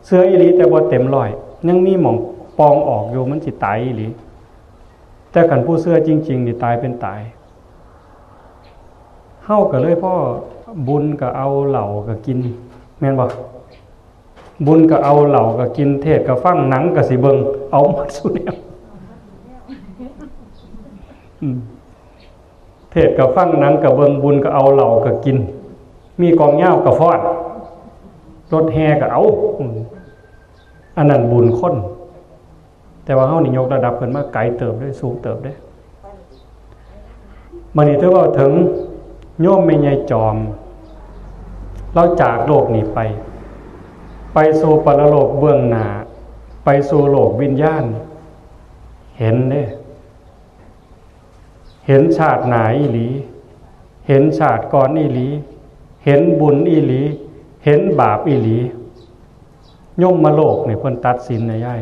เชื่ออีหลีแต่บ่เต็ม100ยังมีหม่องปองออกอยู่มันสิตายอีหลีแต่คันผู้เชื่อจริงๆนี่ตายเป็นตายเฮาก็เลยพ่อบุญก็เอาเหล้าก็กินแม่นบ่บุญก็เอาเหล้าก็กินเทศก็ฟังหนังก็สิเบิ่งเอาหมดซุแนวเทศก็ฟังหนังก็เบิ่งบุญก็เอาเหล้าก็กินมีกองเหย้าก็ฟ้อนรถแห่ก็เอาอันนั้นบุญคนแต่ว่าเฮานี่ยกระดับเพิ่นมาไกลเติบด้วยสูงเติบเด้มื้อนี้ถือว่าถึงโยมแม่ใหญ่จอมเราจากโลกนี้ไปสู่ปรโลกเบื้องหน้าไปสู่โลกวิญญาณเห็นเด้เห็นชาติหน้าอีหลีเห็นชาติก่อนอีหลีเห็นบุญอีหลีเห็นบาปอีหลียมมาโลกนี่เพิ่นตัดสินนะยาย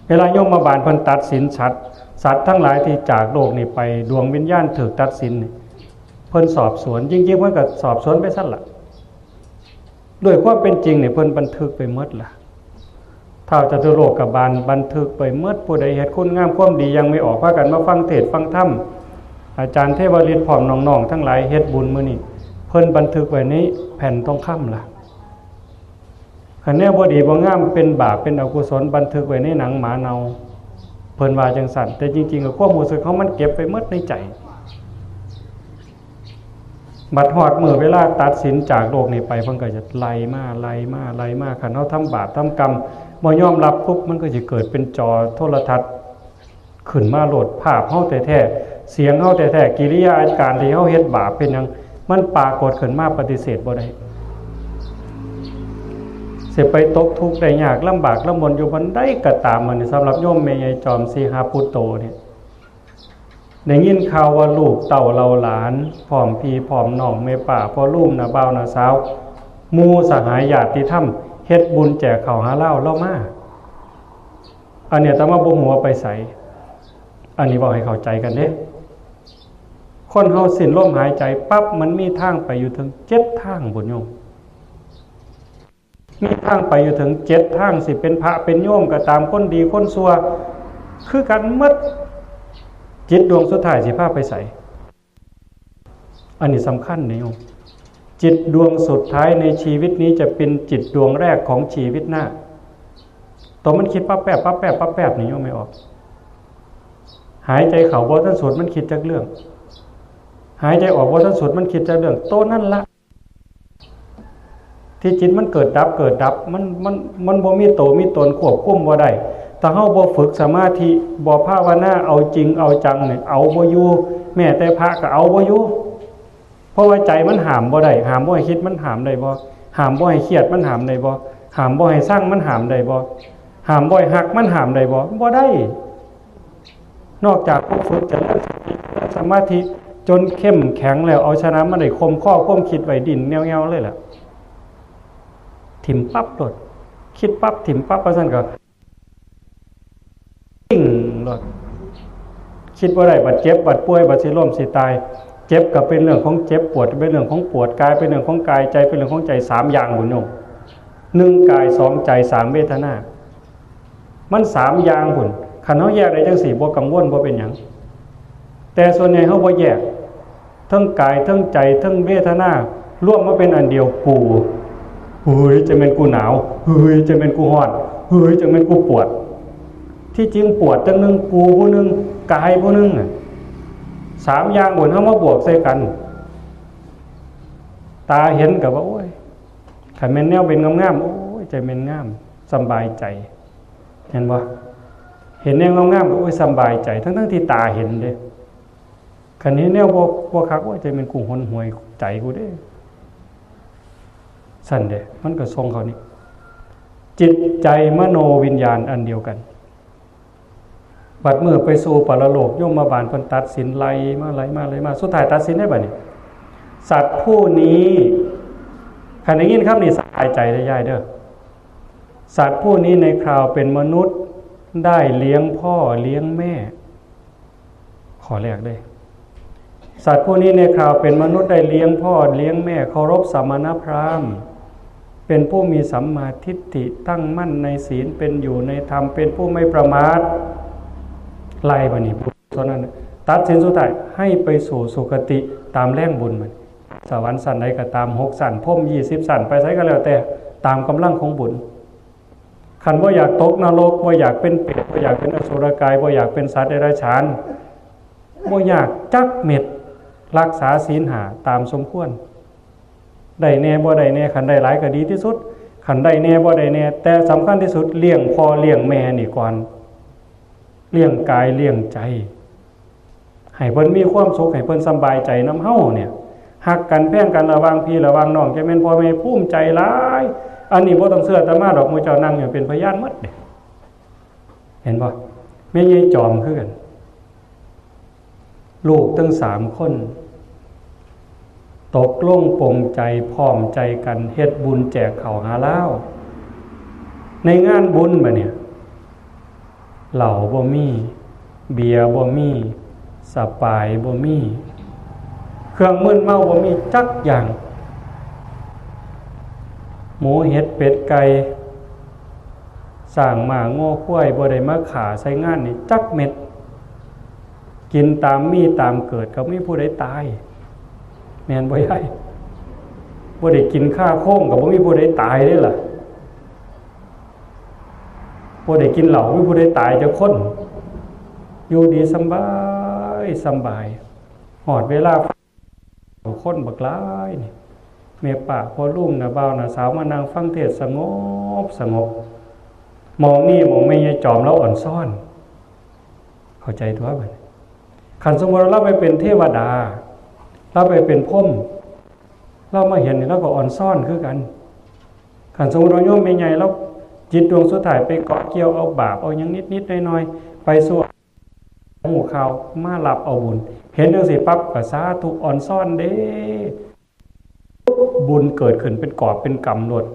เวลายมมาบาลเพิ่นตัดสินสัตว์ทั้งหลายที่จากโลกนี้ไปดวงวิญญาณถูกตัดสินเพิ่นสอบสวนจริงๆเพิ่นก็สอบสวนไปซั่นล่ะด้วยความเป็นจริงเนี่ยเพิ่นบันทึกไปหมดล่ะท้าวจตุโลกบาลบันทึกไปหมดผู้ใดเฮ็ดคุณงามความดียังไม่ออกพากันมาฟังเทศน์ฟังธรรม อาจารย์เทวฤทธิ์พร้อมน้องๆทั้งหลายเฮ็ดบุญมื้อนี้เพิ่นบันทึกไว้ในแผ่นทองคำล่ะคันแนวบ่ดีบ่งามเป็นบาปเป็นอกุศลบันทึกไว้ในหนังหมาเนาเพิ่นว่าจังซั่นแต่จริงๆก็ความรู้สึกเขามันเก็บไว้หมดในใจบัดฮอดมื้อเวลาตัดสินจากโลกนี้ไปเพิ่นก็จะไล่มาคันเฮาทำบาปทำกรรมบ่ยอมรับปุ๊บมันก็สิเกิดเป็นจอโทรทัศน์ขึ้นมาโหลดภาพเฮาแท้ๆเสียงเฮาแท้ๆกิริยาอาการที่เฮาเฮ็ดบาปเป็นหยังมันปรากฏขึ้นมาปฏิเสธบ่ได้สิไปตกทุกข์ได้ยากลำบากลำบนอยู่บันไดก็ตามมันสำหรับโยมแม่ใหญ่จอมสีหาปุตโตเนี่ยได้ยินข่าวว่าลูกเต่าเราหลานพร้อมพี่พร้อมน้องแม่ป่าพ่อลูกน่ะบ่าวน่ะสาวหมู่สหายญาติธรรมเฮ็ดบุญแจกข้าวหาเหล้ามาอันเนี้ยแต่ว่าบ่ฮู้ว่าไปไสอันนี้บอกให้เข้าใจกันเด้คนเฮาสิ้นลมหายใจปั๊บมันมีทางไปอยู่ถึง7ทางบุญโยมมีทางไปอยู่ถึง7ทางสิเป็นพระเป็นโยมก็ตามคนดีคนชั่วคือกันหมดจิตดวงสุดท้ายสิพาไปไสอันนี้สำคัญนะโยมจิตดวงสุดท้ายในชีวิตนี้จะเป็นจิตดวงแรกของชีวิตหน้าตอนมันคิดปั๊บแป๊บนี่โยมไม่ออกหายใจเข้าบ่ทันสุดมันคิดจักเรื่องหายใจออกบ่ทันสุดมันคิดจักเรื่องโตนั่นละที่จิตมันเกิดดับมันบ่มีโตมีตนควบคุมบ่ได้ถ้าเฮาบ่ฝึกสมาธิบ่ภาวนาเอาจริงเอาจังเนี่ยเอาบ่อยู่แม้แต่พระก็เอาบ่อยู่เพราะว่าใจมันห้ามบ่ได้ห้ามบ่ให้คิดมันห้ามได้บ่ห้ามบ่ให้เครียดมันห้ามได้บ่ห้ามบ่ให้สร้างมันห้ามได้บ่ห้ามบ่ให้หักมันห้ามได้บ่ได้นอกจากผู้ฝึกจะสมาธิจนเข้มแข็งแล้วเอาชนะมันได้คมข้อความคิดไว้ดิ่นแนวๆเลยล่ะถิ่มปั๊บโดดคิดปั๊บถิ่มปั๊บว่าซั่นก็ติ้งโดดคิดบ่ได้บัดเจ็บบัดป่วยบัดสิล้มสิตายเจ็บก็เป็นเรื่องของเจ็บปวดเป็นเรื่องของปวดกายเป็นเรื่องของกายใจเป็นเรื่องของใจ3อย่างบุญโยม1กาย2ใจ3เวทนามัน3อย่างพุ่นคันเฮาแยกได้จังสี่บ่กังวลบ่เป็นหยังแต่ส่วนใหญ่เฮาบ่แยกทั้งกายทั้งใจทั้งเวทนารวมมาเป็นอันเดียวกูเฮ้ยจะเป็นกูหนาวเฮ้ยจะเป็นกูร้อนเฮ้ยจะเป็นกูปวดที่จริงปวดจังนึงกูผู้นึงกายผู้นึง3อย่างบนเฮามาบวกใส่กันตาเห็นก็ว่าโอ้ยคันแม่นแนวเป็นงามๆโอ้ยใจแม่นงามสบายใจเห็นบ่เห็นแนวงามๆก็โอ้ยสบายใจทั้งที่ตาเห็นเด้คันนี้แนวบ่คักโอ้ยใจเป็นกูหนหวยใจกูเด้สั่นเด้มันก็ทรงเขานี่จิตใจมโนวิญญาณอันเดียวกันบัดเมื่อไปสู่ปรโลกยมบาลเพิ่นตัดสินไล่มาสุดท้ายตัดสินได้บัดนี้สัตว์ผู้นี้คันได้ยินคำนี้สบายใจได้ย่ายเด้อสัตว์ผู้นี้ในคราวเป็นมนุษย์ได้เลี้ยงพ่อเลี้ยงแม่ขอแรกได้สัตว์ผู้นี้ในคราวเป็นมนุษย์ได้เลี้ยงพ่อเลี้ยงแม่เคารพสมณพราหมณ์เป็นผู้มีสัมมาทิฏฐิตั้งมั่นในศีลเป็นอยู่ในธรรมเป็นผู้ไม่ประมาทไล่บัดนี้เท่านั้นตัดสินสุดท้ายให้ไปสู่สุคติตามแรงบุญมันสวรรค์ชั้นใดก็ตาม6ชั้นพรหม20ชั้นไปไสก็แล้วแต่ตามกำลังของบุญคันบ่อยากตกนรกบ่อยากเป็นเปรตบ่อยากเป็นอสุรกายบ่อยากเป็นสัตว์เดรัจฉานบ่อยากจักเม็ดรักษาศีล5ตามสมควรได้แน่บ่ได้แน่คันได้หลายก็ดีที่สุดคันได้แน่บ่ได้แน่แต่สำคัญที่สุดเลี้ยงพ่อเลี้ยงแม่นี่ก่อนเลี้ยงกายเลี้ยงใจให้เพิ่นมีความสุขให้เพิ่นสบายใจนำเฮาเนี่ยฮักกันแพงกันระหว่างพี่ระหว่างน้องจะแม่นพ่อแม่ภูมิใจหลายอันนี้บ่ต้องเชื่ออาตมาดอกหมู่เจ้านั่งอยู่เป็นพยานหมดเด้เห็นบ่แม่ใหญ่จอมคือกันลูกทั้ง3คนตกลงปลงใจพร้อมใจกันเฮ็ดบุญแจกข้าวหาเหล้าในงานบุญบัดเนี่ยเหล้าบ่มีเบียร์บ่มีสปายบ่มีเครื่องมึนเมาบ่มีจักอย่างหมูเห็ดเป็ดไก่สร้างหมาโง่ข้วยบ่ได้มาขาใส่งานนี่จักเม็ด กินตามมีตามเกิดก็ไม่ผู้ใดตายแม่นบ่ใช่บ่ได้กินข้าโค้งก็บ่มีผู้ใดตายเด้ล่ะบ่ได้กินเหล้ามีผู้ใดตายจักคนอยู่ดีสบายสบายหอดเวลาคนบักหลายนี่แม่ป้าพ่อลุงน่ะบ่าวน่ะสาวมานั่งฟังเทศน์สงบมองนี่มองไม่ยายจอมแล้วอ่อนซ่อนเข้าใจทั่วบัดคันสมมุติเราไปเป็นเทวดาเราไปเป็นพรหมเรามาเห็นนี่เราก็อ่อนซ่อนคือกันคันสมมุติเราโยมใหญ่ๆแล้วจิตดวงสุดท้ายไปเกาะเกี่ยวเอาบาปเอาหยังนิดๆหน่อยๆไปสู่หูข่าวมาหลับเอาบุญเห็นจังซี่ปั๊บก็สาธุอ่อนซ่อนเด้บุญเกิดขึ้นเป็นกอบเป็นกรรมโลด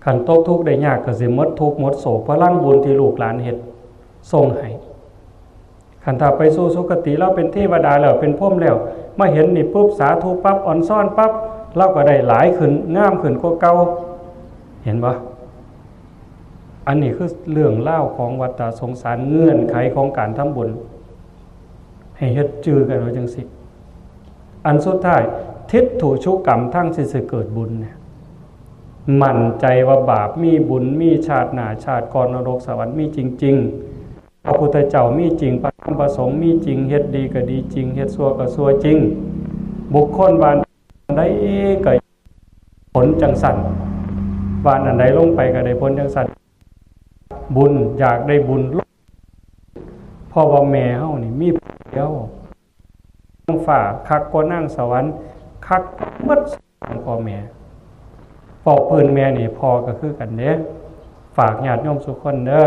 คันตกทุกข์ได้ยากก็สิหมดทุกข์หมดโศกพลังบุญที่ลูกหลานเฮ็ดส่งให้คันถ้าไปสู่สุคติเราเป็นเทวดาแล้วเป็นพรหมแล้วมาเห็นนี่ปุ๊บสาธุปั๊บอ่อนซ่อนปั๊บเราก็ได้หลายขึ้นงามขึ้นกว่าเก่าเห็นบ่อันนี้คือเรื่องเล่าของวัฏสงสารเงื่อนไขของการทำบุญให้เฮ็ดจือกันไว้จังซี่อันสุดท้ายทิฏฐุชุกรรมทั้งสิเกิดบุญเนี่ยมั่นใจว่าบาปมีบุญมีชาติหน้าชาติก่อนนรกสวรรค์มีจริงๆพระพุทธเจ้ามีจริงพระธรรมประสงค์มีจริงเฮ็ดดีก็ดีจริงเฮ็ดชั่วก็ชั่วจริงบุคคลบานใดก็ผลจังสั่นบานอันใดลงไปก็ได้ผลจังสั่นบุญอยากได้บุญพ่อว่าแม่เฮานี่มีเดียวนั่งฝ่าคักกว่านั่งสวรรค์คักหมดพ่อแม่ปอกปืนแม่นี่พอก็คือกันเด้ฝากญาติโยมทุกคนเด้อ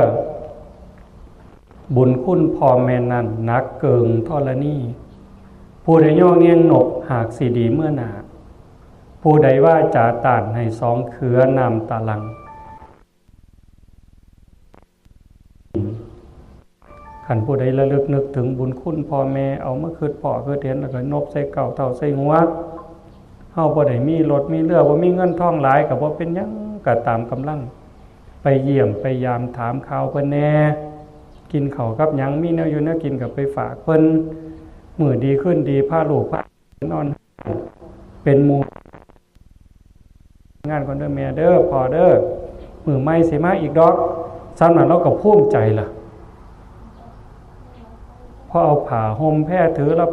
บุญคุณพ่อแม่นั้นนักเกิงธรณีผู้ใดย่อเงียงหนกหากสิดีเมื่อหนาผู้ใดว่าจาตานให้สองเขือนำตาลังขันผู้ใดระลึกนึกถึงบุญคุณพ่อแม่เอามาคืดพ่อคืดเห็นแล้วก็นบใส่เก่าเท่าใส่หัวเฮาบ่ได้มีรถมีเรือบ่มีเงินทองหลายก็บ่เป็นหยังก็ตามกำลังไปเยี่ยมไปยามถามข่าวเพิ่นแน่กินข้าวกับหยังมีแนวอยู่แนวกินก็ไปฝากเพิ่นมื้อดีขึ้นดีพาลูกพานอนเป็นหมู่งานก่อนเด้อแม่เด้อพ่อเด้อมื้อใหม่สิมาอีกดอกซ้ำนั้นเราก็ภูมิใจล่ะพอเอาผ้าห่มแพร่ถือแล้ว